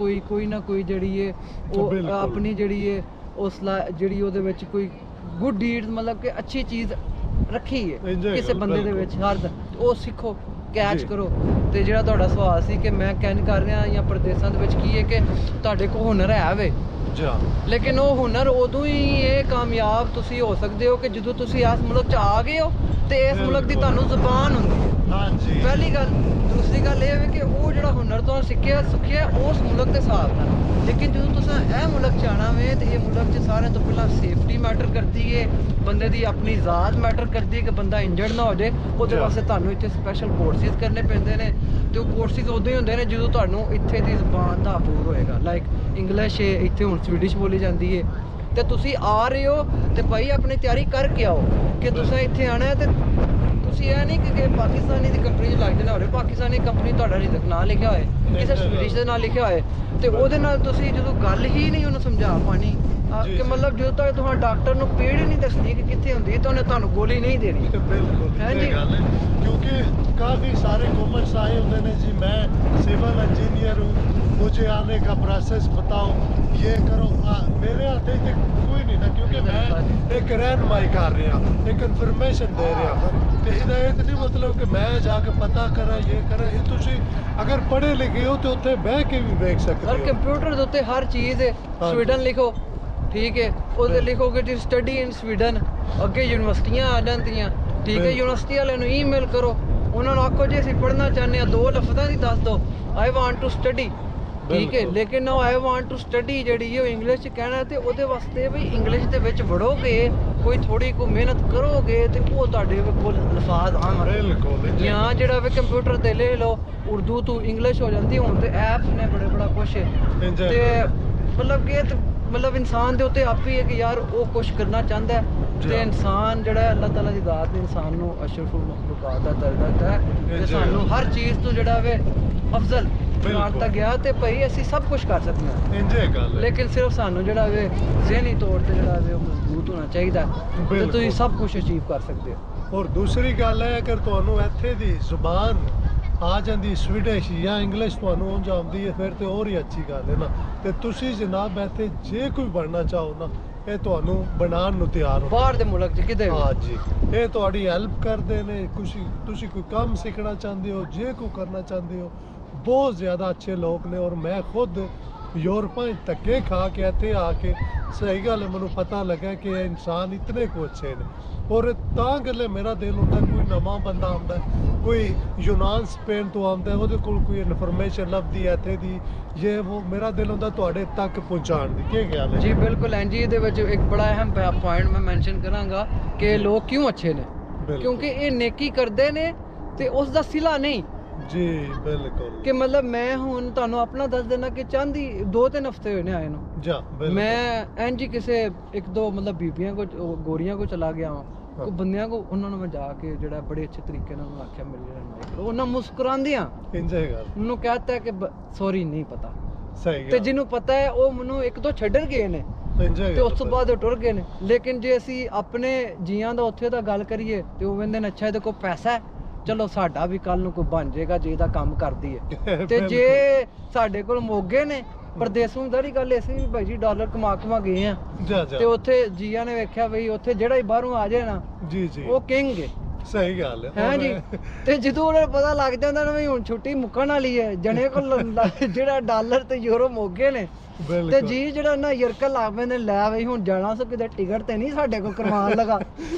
ਕੋਈ ਜਿਹੜੀ ਹੈ ਉਹ ਆਪਣੀ ਜਿਹੜੀ ਹੈ ਉਸ ਜਿਹੜੀ ਉਹਦੇ ਵਿੱਚ ਕੋਈ ਗੁੱਡ ਡੀਡ, ਮਤਲਬ ਕਿ ਅੱਛੀ ਚੀਜ਼ ਰੱਖੀ ਹੈ ਕਿਸੇ ਬੰਦੇ ਦੇ ਵਿੱਚ। ਉਹ ਸਿੱਖੋ, ਕੈਚ ਕਰੋ। ਤੇ ਜਿਹੜਾ ਤੁਹਾਡਾ ਸਵਾਲ ਸੀ ਕਿ ਮੈਂ ਕਹਿਣ ਕਰ ਰਿਹਾ ਜਾਂ ਪ੍ਰਦੇਸ਼ਾਂ ਦੇ ਵਿੱਚ ਕੀ ਹੈ ਕਿ ਤੁਹਾਡੇ ਕੋਲ ਹੁਨਰ ਹੈ ਵੇ, ਲੇਕਿਨ ਉਹ ਹੁਨਰ ਉਦੋਂ ਹੀ ਇਹ ਕਾਮਯਾਬ ਤੁਸੀਂ ਹੋ ਸਕਦੇ ਹੋ ਕਿ ਜਦੋਂ ਤੁਸੀਂ ਇਸ ਮੁਲਕ 'ਚ ਆ ਗਏ ਹੋ ਤੇ ਇਸ ਮੁਲਕ ਦੀ ਤੁਹਾਨੂੰ ਜ਼ੁਬਾਨ ਹੁੰਦੀ ਹੈ। ਹਾਂਜੀ, ਪਹਿਲੀ ਗੱਲ। ਦੂਸਰੀ ਗੱਲ ਇਹ ਹੈ ਕਿ ਉਹ ਜਿਹੜਾ ਹੁਨਰ ਤੋਂ ਸਿੱਖਿਆ ਉਸ ਮੁਲਕ ਦੇ ਹਿਸਾਬ ਨਾਲ, ਲੇਕਿਨ ਜਦੋਂ ਤੁਸੀਂ ਇਹ ਮੁਲਕ 'ਚ ਆਉਣਾ ਵੇ ਤੇ ਇਹ ਮੁਲਕ 'ਚ ਸਾਰਿਆਂ ਤੋਂ ਪਹਿਲਾਂ ਸੇਫਟੀ ਮੈਟਰ ਕਰਦੀ ਹੈ, ਬੰਦੇ ਦੀ ਆਪਣੀ ਜ਼ਾਤ ਮੈਟਰ ਕਰਦੀ ਹੈ ਕਿ ਬੰਦਾ ਇੰਜਰਡ ਨਾ ਹੋ ਜਾਏ। ਉਹਦੇ ਵਾਸਤੇ ਤੁਹਾਨੂੰ ਇੱਥੇ ਸਪੈਸ਼ਲ ਕੋਰਸਿਸ ਕਰਨੇ ਪੈਂਦੇ ਨੇ, ਤੇ ਉਹ ਕੋਰਸਿਸ ਉਦੋਂ ਹੀ ਹੁੰਦੇ ਨੇ ਜਦੋਂ ਤੁਹਾਨੂੰ ਇੱਥੇ ਦੀ ਜ਼ੁਬਾਨ ਦਾ ਅਬੂਰ ਹੋਏਗਾ। ਲਾਈਕ ਇੰਗਲਿਸ਼ ਹੈ, ਇੱਥੇ ਹੁਣ ਸਵੀਡਿਸ਼ ਬੋਲੀ ਜਾਂਦੀ ਹੈ, ਤੇ ਤੁਸੀਂ ਆ ਰਹੇ ਹੋ ਤੇ ਭਾਈ ਆਪਣੀ ਤਿਆਰੀ ਕਰਕੇ ਆਓ ਕਿ ਤੁਸੀਂ ਇੱਥੇ ਆਣਾ ਹੈ। ਤੇ ਤੁਸੀਂ ਇਹ ਨਹੀਂ ਕਿ ਪਾਕਿਸਤਾਨੀ ਦੀ ਕੰਪਨੀ 'ਚ ਲੱਗ ਜਾਣਾ ਹੋਵੇ, ਪਾਕਿਸਤਾਨੀ ਕੰਪਨੀ ਤੁਹਾਡਾ ਰਿਜ਼ਕ ਨਾਂ ਲਿਖਿਆ ਹੋਏ, ਕਿਸੇ ਸਵੀਡਿਸ਼ ਦੇ ਨਾਲ ਲਿਖਿਆ ਹੋਏ, ਤੇ ਉਹਦੇ ਨਾਲ ਤੁਸੀਂ ਜਦੋਂ ਗੱਲ ਹੀ ਨਹੀਂ ਉਹਨੂੰ ਸਮਝਾ ਪਾਣੀ ਕਿ ਮਤਲਬ ਜਦੋਂ ਤੱਕ ਤੁਹਾਡਾ ਡਾਕਟਰ ਨੂੰ ਪੀੜ ਹੀ ਨਹੀਂ ਦੱਸਣੀ ਕਿ ਕਿੱਥੇ ਹੁੰਦੀ ਹੈ ਤਾਂ ਉਹਨੇ ਤੁਹਾਨੂੰ ਗੋਲੀ ਨਹੀਂ ਦੇਣੀ। ਬਿਲਕੁਲ ਹੈ ਜੀ, ਕਿਉਂਕਿ ਕਾਫੀ ਸਾਰੇ ਕਮੈਂਟਸ ਆਏ ਹੁੰਦੇ ਨੇ ਜੀ, मैं सिविल इंजीनियर हूँ, मुझे आने का प्रोसेस बताओ, ये करो। मेरे हाथ से कोई नहीं ना, क्योंकि मैं एक रहनुमाई कर रहा, एक इन्फॉर्मेशन दे रहा, तो हिदायत नहीं मतलब कि मैं जाके पता करा ये करा। ये तुसी अगर पढ़े लिखे हो तो उत्थे बह के भी देख सकते हो। कंप्यूटर ਦੇ ਉੱਤੇ ਹਰ ਚੀਜ਼ ਹੈ। ਸਵੀਡਨ ਲਿਖੋ, ਠੀਕ ਹੈ, ਉਹਦੇ ਲਿਖੋਗੇ ਟੂ ਸਟੱਡੀ ਇਨ ਸਵੀਡਨ, ਅੱਗੇ ਯੂਨੀਵਰਸਿਟੀਆਂ ਆ ਜਾਂਦੀਆਂ, ਠੀਕ ਹੈ। ਯੂਨੀਵਰਸਿਟੀ ਵਾਲਿਆਂ ਨੂੰ ਈਮੇਲ ਕਰੋ, ਉਹਨਾਂ ਨੂੰ ਆਖੋ ਜੇ ਅਸੀਂ ਪੜ੍ਹਨਾ ਚਾਹੁੰਦੇ ਹਾਂ 2 ਲਫ਼ਜ਼ਾਂ ਦੀ ਦੱਸ ਦਿਓ, ਆਈ ਵਾਂਟ ਟੂ ਸਟੱਡੀ, ਠੀਕ ਹੈ। ਲੇਕਿਨ ਉਹ ਆਈ ਵਾਂਟ ਟੂ ਸਟੱਡੀ ਜਿਹੜੀ ਹੈ ਉਹ ਇੰਗਲਿਸ਼ 'ਚ ਕਹਿਣਾ, ਤੇ ਉਹਦੇ ਵਾਸਤੇ ਵੀ ਇੰਗਲਿਸ਼ ਦੇ ਵਿੱਚ ਵੜੋਗੇ, ਕੋਈ ਥੋੜੀ ਕੋਈ ਮਿਹਨਤ ਕਰੋਗੇ ਤੇ ਉਹ ਤੁਹਾਡੇ ਕੋਲ ਅਲਫਾਜ਼ ਆਉਣਗੇ। ਜਾਂ ਜਿਹੜਾ ਵੀ ਕੰਪਿਊਟਰ ਤੇ ਲੈ ਲਓ, ਉਰਦੂ ਤੋਂ ਇੰਗਲਿਸ਼ ਹੋ ਜਾਂਦੀ। ਹੁਣ ਤੇ ਐਪਸ ਨੇ ਬੜਾ ਕੁਛ ਹੈ, ਤੇ ਮਤਲਬ ਕਿ ਮਤਲਬ ਇਨਸਾਨ ਦੇ ਉੱਤੇ ਆਪ ਹੀ ਹੈ ਕਿ ਯਾਰ ਉਹ ਕੁਛ ਕਰਨਾ ਚਾਹੁੰਦਾ ਹੈ, ਤੇ ਇਨਸਾਨ ਜਿਹੜਾ ਅੱਲਾਹ ਤਾਲਾ ਦੀ ਜ਼ਾਤ ਨੇ ਇਨਸਾਨ ਨੂੰ ਅਸ਼ਰਫੁਲ ਮਖਲੂਕਾਤ ਦਾ ਦਰਜਾ ਦਿੱਤਾ ਹੈ, ਤੇ ਸਾਨੂੰ ਹਰ ਚੀਜ਼ ਤੋਂ ਜਿਹੜਾ ਵੇ ਅਫਜ਼ਲ ਬਣਾਤਾ ਗਿਆ। ਤੇ ਭਾਈ ਅਸੀਂ ਸਭ ਕੁਝ ਕਰ ਸਕਦੇ ਹਾਂ, ਲੇਕਿਨ ਸਿਰਫ ਸਾਨੂੰ ਜਿਹੜਾ ਵੇ ਜ਼ਿਹਨੀ ਤੌਰ ਤੇ ਜਿਹੜਾ ਵੇ ਉਹ ਮਜ਼ਬੂਤ ਹੋਣਾ ਚਾਹੀਦਾ, ਤੇ ਤੁਸੀਂ ਸਭ ਕੁਝ ਅਚੀਵ ਕਰ ਸਕਦੇ ਹੋ। ਔਰ ਦੂਸਰੀ ਗੱਲ ਹੈ, ਅਗਰ ਤੁਹਾਨੂੰ ਇੱਥੇ ਦੀ ਜ਼ੁਬਾਨ ਆ ਜਾਂਦੀ ਸਵੀਡਿਸ਼ ਜਾਂ ਇੰਗਲਿਸ਼ ਤੁਹਾਨੂੰ ਉਂਝ ਆਉਂਦੀ ਹੈ, ਫਿਰ ਤੇ ਹੋਰ ਹੀ ਅੱਛੀ ਗੱਲ ਹੈ ਨਾ। ਤੇ ਤੁਸੀਂ ਜਨਾਬ ਇੱਥੇ ਜੇ ਕੋਈ ਬਣਨਾ ਚਾਹੋ ਨਾ, ਇਹ ਤੁਹਾਨੂੰ ਬਣਾਉਣ ਨੂੰ ਤਿਆਰ ਹੋ, ਬਾਹਰ ਦੇ ਮੁਲਕ 'ਚ ਕਿਤੇ। ਹਾਂ ਜੀ, ਇਹ ਤੁਹਾਡੀ ਹੈਲਪ ਕਰਦੇ ਨੇ। ਤੁਸੀਂ ਕੋਈ ਕੰਮ ਸਿੱਖਣਾ ਚਾਹੁੰਦੇ ਹੋ, ਜੇ ਕੋਈ ਕਰਨਾ ਚਾਹੁੰਦੇ ਹੋ, ਬਹੁਤ ਜ਼ਿਆਦਾ ਅੱਛੇ ਲੋਕ ਨੇ। ਔਰ ਮੈਂ ਖੁਦ ਯੂਰਪਾਂ 'ਚ ਧੱਕੇ ਖਾ ਕੇ ਇੱਥੇ ਆ ਕੇ ਸਹੀ ਗੱਲ ਮੈਨੂੰ ਪਤਾ ਲੱਗਾ ਕਿ ਇਹ ਇਨਸਾਨ ਇਤਨੇ ਕੁ ਅੱਛੇ ਨੇ। ਔਰ ਤਾਂ ਗੱਲੇ ਮੇਰਾ ਦਿਲ ਹੁੰਦਾ ਕੋਈ ਨਵਾਂ ਬੰਦਾ ਆਉਂਦਾ, ਕੋਈ ਯੂਨਾਨ ਸਪੇਨ ਤੋਂ ਆਉਂਦਾ, ਉਹਦੇ ਕੋਲ ਕੋਈ ਇਨਫੋਰਮੇਸ਼ਨ ਲੱਭਦੀ ਹੈ ਇੱਥੇ ਦੀ, ਇਹ ਉਹ, ਮੇਰਾ ਦਿਲ ਹੁੰਦਾ ਤੁਹਾਡੇ ਤੱਕ ਪਹੁੰਚਾਉਣ ਦੀ। ਕੀ ਖਿਆਲ ਹੈ ਜੀ? ਬਿਲਕੁਲ ਐਂਜੀ, ਇਹਦੇ ਵਿੱਚ ਇੱਕ ਬੜਾ ਅਹਿਮ ਪੁਆਇੰਟ ਮੈਂ ਮੈਂਸ਼ਨ ਕਰਾਂਗਾ ਕਿ ਲੋਕ ਕਿਉਂ ਅੱਛੇ ਨੇ, ਕਿਉਂਕਿ ਇਹ ਨੇਕੀ ਕਰਦੇ ਨੇ ਤੇ ਉਸ ਦਾ ਸਿਲਾ ਨਹੀਂ ਜੀ। ਬਿਲਕੁਲ, ਕਿ ਮਤਲਬ ਮੈਂ ਹੁਣ ਤੁਹਾਨੂੰ ਆਪਣਾ ਦੱਸ ਦੇਣਾ ਕਿ ਚਾਂਦੀ 2-3 ਹਫ਼ਤੇ ਹੋਏ ਨੇ ਆਏ ਨੂੰ, ਮੈਂ ਇੰਝ ਕਿਸੇ 1-2 ਮਤਲਬ ਬੀਬੀਆਂ ਕੋ ਗੋਰੀਆਂ ਕੋ ਚਲਾ ਗਿਆ ਵਾਂ, ਕੋ ਬੰਦਿਆਂ ਕੋ, ਉਹਨਾਂ ਨੂੰ ਮੈਂ ਜਾ ਕੇ ਜਿਹੜਾ ਬੜੇ ਅੱਛੇ ਤਰੀਕੇ ਨਾਲ ਆਖਿਆ ਮਿਲ ਰਿਹਾ, ਉਹਨਾਂ ਮੁਸਕਰਾਉਂਦਿਆਂ ਉਹਨੂੰ ਕਹਿਤਾ ਕਿ ਸੌਰੀ ਨਹੀਂ ਪਤਾ, ਤੇ ਜਿਹਨੂੰ ਪਤਾ ਹੈ ਉਹ ਮੈਨੂੰ 1-2 ਛੱਡਣ ਗਏ ਨੇ, ਤੇ ਉਸ ਤੋਂ ਬਾਅਦ ਉਹ ਟੁਰ ਗਏ ਨੇ। ਲੇਕਿਨ ਜੇ ਅਸੀਂ ਆਪਣੇ ਜੀਆਂ ਦਾ ਉੱਥੇ ਦਾ ਗੱਲ ਕਰੀਏ ਤੇ ਉਹ ਕਹਿੰਦੇ ਨੇ ਅੱਛਾ ਇਹਦੇ ਕੋਲ ਪੈਸਾ ਹੈ, ਚਲੋ ਸਾਡਾ ਵੀ ਕੱਲ ਨੂੰ ਕੋਈ ਬਣ ਜਾਏਗਾ ਜੇ ਇਹਦਾ ਕੰਮ ਕਰਦੀ ਹੈ। ਤੇ ਜੇ ਸਾਡੇ ਕੋਲ ਮੋਗੇ ਨੇ ਪ੍ਰਦੇਸੋਂ ਦੀ ਗੱਲ ਐਸੀ ਵੀ ਭਾਈ ਜੀ ਡਾਲਰ ਕਮਾ ਗਏ ਆ, ਤੇ ਉੱਥੇ ਜੀਆਂ ਨੇ ਵੇਖਿਆ ਬਈ ਉੱਥੇ ਜਿਹੜਾ ਹੀ ਬਾਹਰੋਂ ਆ ਜਾਏ ਨਾ ਜੀ ਉਹ ਕਿੰਗ ਹੈ। ਸਹੀ ਗੱਲ ਹੈ ਜੀ। ਤੇ ਜਦੋਂ ਉਹਨਾਂ ਨੂੰ ਪਤਾ ਲੱਗ ਜਾਂਦਾ ਨਾ ਵੀ ਹੁਣ ਛੁੱਟੀ ਮੁੱਕਣ ਵਾਲੀ ਹੈ, ਜਣੇ ਕੋਲ ਜਿਹੜਾ ਡਾਲਰ ਤੇ ਯੂਰੋ ਮੋਗੇ ਨੇ, ਤੇ ਜੀ ਜਿਹੜਾ ਨਾ ਯਰਕਲ ਲੱਗ ਪੈਂਦੇ ਲੈ ਬਈ ਹੁਣ ਜਾਣਾ ਸੋ ਕਿਤੇ ਟਿਕਟ ਤੇ ਨਹੀਂ ਸਾਡੇ ਕੋਲ ਕਰਵਾਉਣ ਲਗਾ।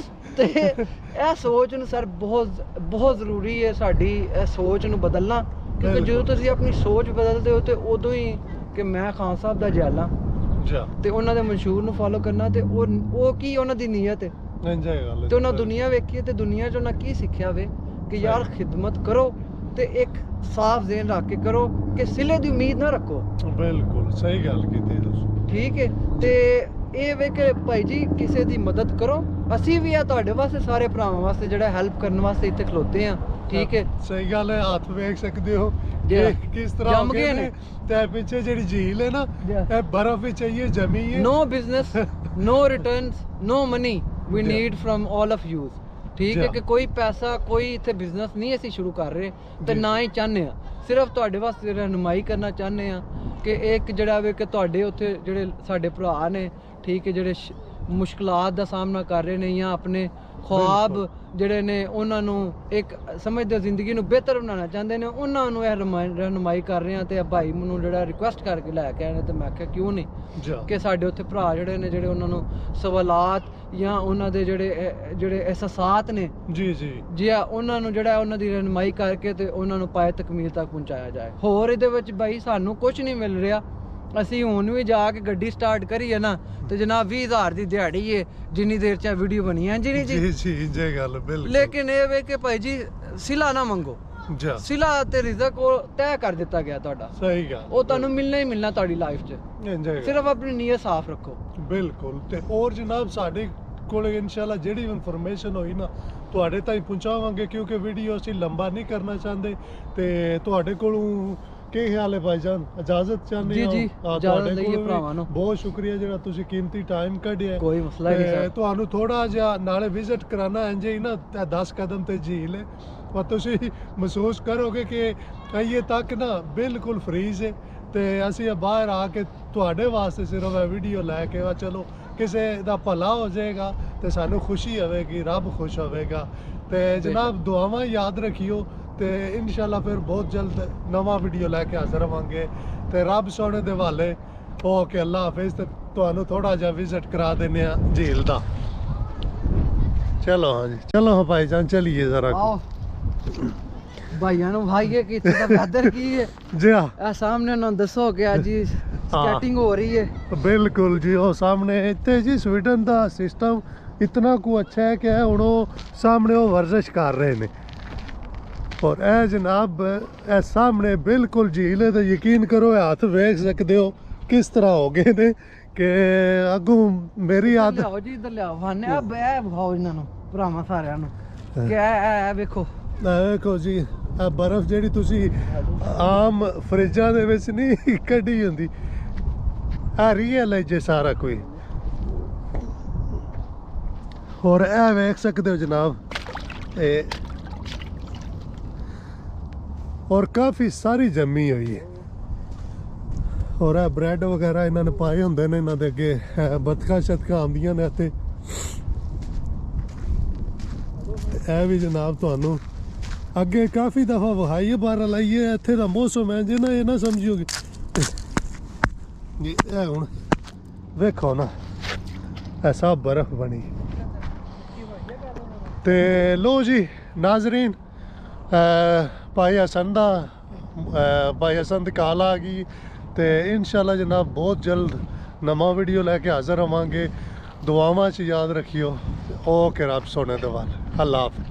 ਤੇ ਇਹ ਸੋਚ ਨੂੰ ਸਰ ਬਹੁਤ ਜ਼ਰੂਰੀ ਹੈ ਸਾਡੀ ਇਹ ਸੋਚ ਨੂੰ ਬਦਲਣਾ, ਕਿਉਂਕਿ ਜਦੋਂ ਤੁਸੀਂ ਆਪਣੀ ਸੋਚ ਬਦਲਦੇ ਹੋ ਤੇ ਉਦੋਂ ਹੀ ਕਿ ਮੈਂ ਖਾਨ ਸਾਹਿਬ ਦਾ ਜੈਲਾ, ਜਾ ਤੇ ਉਹਨਾਂ ਦੇ ਮਨਸ਼ੂਰ ਨੂੰ ਫੋਲੋ ਕਰਨਾ, ਤੇ ਉਹ ਕੀ ਉਹਨਾਂ ਦੀ ਨੀਅਤ ਹੈ, ਇੰਜ ਹੈ ਗੱਲ ਤੇ ਉਹਨਾਂ ਦੁਨੀਆ ਵੇਖੀ ਤੇ ਦੁਨੀਆ 'ਚ ਉਹਨਾਂ ਕੀ ਸਿੱਖਿਆ ਵੇ ਕਿ ਯਾਰ ਖਿਦਮਤ ਕਰੋ ਤੇ ਇੱਕ ਸਾਫ਼ ਜ਼ਹਿਨ ਰੱਖ ਕੇ ਕਰੋ ਕਿ ਸਿਲੇ ਦੀ ਉਮੀਦ ਨਾ ਰੱਖੋ। ਬਿਲਕੁਲ ਸਹੀ ਗੱਲ ਕੀਤੀ ਤੁਸੀਂ। ਠੀਕ ਹੈ, ਤੇ ਇਹ ਵੇ ਕਿ ਭਾਈ ਜੀ ਕਿਸੇ ਦੀ ਮਦਦ ਕਰੋ, ਅਸੀਂ ਵੀ ਆ ਤੁਹਾਡੇ ਵਾਸਤੇ ਸਾਰੇ ਭਰਾਵਾਂ ਵਾਸਤੇ ਜਿਹੜਾ ਹੈਲਪ ਕਰਨ ਵਾਸਤੇ ਇੱਥੇ ਖਲੋਤੇ ਆ। ਠੀਕ ਹੈ, ਸਹੀ ਗੱਲ ਹੈ। ਹੱਥ ਵੇਖ ਸਕਦੇ ਹੋ Yeah. ਕਿ ਕਿਸ ਤਰ੍ਹਾਂ ਜੰਮ ਹੋ ਗਏ ਗਏ ਨੇ। ਨੇ, ਤੇ ਪਿੱਛੇ ਜਿਹੜੀ ਝੀਲ ਹੈ ਨਾ Yeah. ਇਹ ਬਰਫ਼ ਵਿੱਚ ਇਹ ਜਮੀ ਹੈ। no business, no returns, no money we Yeah. need from all of you। ਠੀਕ ਹੈ Yeah. ਕਿ ਕੋਈ ਪੈਸਾ ਕੋਈ ਇੱਥੇ ਬਿਜ਼ਨਸ ਨਹੀਂ ਅਸੀਂ ਸ਼ੁਰੂ ਕਰ ਰਹੇ ਤੇ ਜੀ। ਨਾ ਹੀ ਚਾਹੁੰਦੇ ਆ, ਸਿਰਫ ਤੁਹਾਡੇ ਵਾਸਤੇ ਰਹਿਨੁਮਾਈ ਕਰਨਾ ਚਾਹੁੰਦੇ ਆ ਕਿ ਇੱਕ ਜਿਹੜਾ ਵੇ ਕਿ ਤੁਹਾਡੇ ਉੱਥੇ ਜਿਹੜੇ ਸਾਡੇ ਭਰਾ ਨੇ, ਠੀਕ ਹੈ, ਜਿਹੜੇ ਮੁਸ਼ਕਲਾਤ ਦਾ ਸਾਹਮਣਾ ਕਰ ਰਹੇ ਨੇ ਜਾਂ ਆਪਣੇ ख्वाब ਜਿਹੜੇ ਨੇ ਉਹਨਾਂ ਨੂੰ ਇੱਕ ਸਮਝਦੇ ਜ਼ਿੰਦਗੀ ਨੂੰ ਬਿਹਤਰ ਬਣਾਉਣਾ ਚਾਹੁੰਦੇ ਨੇ, ਉਹਨਾਂ ਨੂੰ ਇਹ ਰਹਿਨੁਮਾਈ ਕਰ ਰਹੇ ਆ। ਤੇ ਭਾਈ ਮੈਨੂੰ ਜਿਹੜਾ ਰਿਕੁਐਸਟ ਕਰਕੇ ਲੈ ਕੇ ਆਏ ਨੇ, ਤੇ ਮੈਂ ਕਿਹਾ ਕਿਉਂ ਨਹੀਂ ਕਿ ਸਾਡੇ ਉੱਥੇ ਭਰਾ ਜਿਹੜੇ ਨੇ, ਜਿਹੜੇ ਉਹਨਾਂ ਨੂੰ ਸਵਾਲਾਤ ਜਾਂ ਉਹਨਾਂ ਦੇ ਜਿਹੜੇ ਅਹਿਸਾਸਾਤ ਨੇ ਜੀ ਜੀ ਜੀ ਆ, ਉਹਨਾਂ ਨੂੰ ਜਿਹੜਾ ਉਹਨਾਂ ਦੀ ਰਹਿਨੁਮਾਈ ਕਰਕੇ ਤੇ ਉਹਨਾਂ ਨੂੰ ਪਾਏ ਤਕਮੀਲ ਤੱਕ ਪਹੁੰਚਾਇਆ ਜਾਏ। ਹੋਰ ਇਹਦੇ ਵਿੱਚ ਭਾਈ ਸਾਨੂੰ ਕੁਝ ਨਹੀਂ ਮਿਲ ਰਿਹਾ। ਅਸੀਂ ਹੁਣ ਵੀ ਜਾ ਕੇ ਗੱਡੀ ਸਟਾਰਟ ਕਰੀਏ ਨਾ ਤੇ ਜਨਾਬ 20,000 ਦੀ ਦਿਹਾੜੀ ਏ, ਜਿੰਨੀ ਦੇਰ ਚ ਵੀਡੀਓ ਬਣੀ ਹੈ ਜੀ ਜੀ ਜੀ ਜੇ ਗੱਲ ਬਿਲਕੁਲ। ਲੇਕਿਨ ਇਹ ਵੇ ਕਿ ਭਾਈ ਜੀ ਸਿਲਾ ਨਾ ਮੰਗੋ, ਜਾ ਸਿਲਾ ਤੇ ਰਿਜ਼ਕ ਉਹ ਤੈਅ ਕਰ ਦਿੱਤਾ ਗਿਆ ਤੁਹਾਡਾ, ਸਹੀ ਗੱਲ। ਉਹ ਤੁਹਾਨੂੰ ਮਿਲਣਾ ਹੀ ਮਿਲਣਾ ਤੁਹਾਡੀ ਲਾਈਫ 'ਚ। ਇੰਜ ਹੈ ਸਿਰਫ ਆਪਣੀ ਨੀਅਤ ਸਾਫ਼ ਰੱਖੋ। ਬਿਲਕੁਲ। ਤੇ ਹੋਰ ਜਨਾਬ ਸਾਡੇ ਕੋਲ ਇਨਸ਼ਾਅੱਲਾ ਜਿਹੜੀ ਇਨਫੋਰਮੇਸ਼ਨ ਹੋਈ ਨਾ ਤੁਹਾਡੇ ਤਾਈਂ ਪਹੁੰਚਾਵਾਂਗੇ, ਕਿਉਂਕਿ ਵੀਡੀਓ ਅਸੀਂ ਲੰਬਾ ਨਹੀਂ ਕਰਨਾ ਚਾਹੁੰਦੇ। ਤੇ ਤੁਹਾਡੇ ਕੋਲੋਂ ਕੀ ਖਿਆਲ ਹੈ ਭਾਈਜਾਨ, ਇਜਾਜ਼ਤ ਚਾਹੁੰਦੇ ਜੀ ਹੋ? ਜੀ ਹਾਂ, ਇਜਾਜ਼ਤ ਤੁਹਾਡੇ ਲਈਏ ਕੋਲੋਂ ਵੀ ਭਰਾਵਾਂ ਨੂੰ। ਬਹੁਤ ਸ਼ੁਕਰੀਆ ਜਿਹੜਾ ਤੁਸੀਂ ਕੀਮਤੀ ਟਾਈਮ ਕੱਢਿਆ। ਕੋਈ ਮਸਲਾ ਹੀ ਨਹੀਂ ਤੇ ਸਰ। ਤੁਹਾਨੂੰ ਥੋੜਾ ਜਿਹਾ ਨਾਲੇ ਵਿਜ਼ਿਟ ਕਰਾਣਾ ਇੰਜ ਹੀ ਨਾ, 10 ਕਦਮ ਤੇ ਝੀਲ ਹੈ, ਪਰ ਤੁਸੀਂ ਮਹਿਸੂਸ ਕਰੋਗੇ ਕਿ ਇਹ ਤੱਕ ਨਾ ਬਿਲਕੁਲ ਫਰੀਜ਼ ਹੈ। ਤੇ ਅਸੀਂ ਬਾਹਰ ਆ ਕੇ ਤੁਹਾਡੇ ਵਾਸਤੇ ਸਿਰਫ ਇਹ ਵੀਡੀਓ ਲੈ ਕੇ ਆ, ਚਲੋ ਕਿਸੇ ਦਾ ਭਲਾ ਹੋ ਜਾਏਗਾ ਤੇ ਸਾਨੂੰ ਖੁਸ਼ੀ ਹੋਵੇਗੀ, ਰੱਬ ਖੁਸ਼ ਹੋਵੇਗਾ। ਤੇ ਜਨਾਬ ਦੁਆਵਾਂ ਯਾਦ ਰੱਖਿਓ, ਤੇ ਇਨਸ਼ਾਅੱਲਾ ਫਿਰ ਬਹੁਤ ਜਲਦ ਨਵਾਂ ਵੀਡੀਓ ਲੈ ਕੇ ਹਾਜ਼ਰ ਹੋਵਾਂਗੇ। ਤੇ ਰੱਬ ਸੋਹਣੇ ਦੇ ਹਵਾਲੇ ਹੋ ਕੇ ਅੱਲਾ ਹਾਫਿਜ਼। ਤੇ ਤੁਹਾਨੂੰ ਥੋੜਾ ਜਿਹਾ ਵਿਜ਼ਿਟ ਕਰਾ ਦਿੰਦੇ ਆ ਝੀਲ ਦਾ। ਚਲੋ ਹਾਂਜੀ, ਚਲੋ ਭਾਈਜਾਨ ਚਲੀਏ ਜ਼ਰਾ। ਆਓ ਭਾਈਆਂ ਨੂੰ ਭਾਈਏ ਕਿ ਇੱਥੇ ਦਾ ਵੈਦਰ ਕੀ ਹੈ ਜੀ ਹਾਂ, ਇਹ ਸਾਹਮਣੇ ਉਹਨਾਂ ਨੂੰ ਦੱਸੋ ਕਿ ਅੱਜ ਜੀ ਸਕੇਟਿੰਗ ਹੋ ਰਹੀ ਹੈ। ਬਿਲਕੁਲ ਜੀ। ਉਹ ਸਾਹਮਣੇ ਇੱਥੇ ਜੀ ਸਵੀਡਨ ਦਾ ਸਿਸਟਮ ਇਤਨਾ ਕੁ ਅੱਛਾ ਹੈ ਕਿ ਹੁਣ ਉਹ ਸਾਹਮਣੇ ਉਹ ਵਰਜ਼ਿਸ਼ ਕਰ ਰਹੇ ਨੇ। ਔਰ ਇਹ ਜਨਾਬ ਇਹ ਸਾਹਮਣੇ ਬਿਲਕੁਲ ਝੀਲ ਹੈ, ਤੇ ਯਕੀਨ ਕਰੋ ਇਹ ਹੱਥ ਵੇਖ ਸਕਦੇ ਹੋ ਕਿਸ ਤਰ੍ਹਾਂ ਹੋ ਗਏ ਨੇ ਕਿ ਅੱਗੋਂ ਮੇਰੀ ਆਦਤ। ਲਿਆਓ ਜੀ ਇੱਧਰ ਲਿਆਓ, ਹਾਨੇ ਆ ਬੈ ਵਿਖਾਓ ਇਹਨਾਂ ਨੂੰ ਭਰਾਵਾਂ ਸਾਰਿਆਂ ਨੂੰ ਕਿ ਇਹ ਵੇਖੋ। ਦੇਖੋ ਜੀ ਇਹ ਬਰਫ਼ ਜਿਹੜੀ ਤੁਸੀਂ ਆਮ ਫਰਿੱਜਾਂ ਦੇ ਵਿੱਚ ਨਹੀਂ ਕੱਢੀ ਹੁੰਦੀ, ਆ ਰੀਅਲ ਹੈ ਜੇ ਸਾਰਾ ਕੋਈ। ਹੋਰ ਇਹ ਵੇਖ ਸਕਦੇ ਹੋ ਜਨਾਬ, ਇਹ ਔਰ ਕਾਫੀ ਸਾਰੀ ਜੰਮੀ ਹੋਈ ਹੈ। ਔਰ ਇਹ ਬ੍ਰੈਡ ਵਗੈਰਾ ਇਹਨਾਂ ਨੇ ਪਾਏ ਹੁੰਦੇ ਨੇ, ਇਹਨਾਂ ਦੇ ਅੱਗੇ ਬਤਕਾਂ ਸ਼ਤਕਾਂ ਆਉਂਦੀਆਂ ਨੇ ਇੱਥੇ। ਇਹ ਵੀ ਜਨਾਬ ਤੁਹਾਨੂੰ ਅੱਗੇ ਕਾਫੀ ਦਫਾ ਵਹਾਈ ਬਾਹਰ ਲਾਈਏ। ਇੱਥੇ ਦਾ ਮੌਸਮ ਹੈ ਜੇ ਨਾ, ਇਹ ਨਾ ਸਮਝਿਓ ਜੀ ਇਹ ਹੁਣ ਵੇਖੋ ਨਾ ਇਹ ਸਭ ਬਰਫ਼ ਬਣੀ। ਤੇ ਲੋ ਜੀ ਨਾਜ਼ਰੀਨ, ਭਾਈ ਹਸਨ ਦੀ ਕਾਲ ਆ ਗਈ। ਤੇ ਇਨਸ਼ਾਅੱਲਾ ਜਨਾਬ ਬਹੁਤ ਜਲਦ ਨਵਾਂ ਵੀਡੀਓ ਲੈ ਕੇ ਹਾਜ਼ਰ ਹੋਵਾਂਗੇ। ਦੁਆਵਾਂ 'ਚ ਯਾਦ ਰੱਖਿਓ। ਓਕੇ ਰੱਬ ਸੋਨੇ ਦੇ ਵੱਲ। ਅੱਲਾ ਹਾਫਿਜ਼।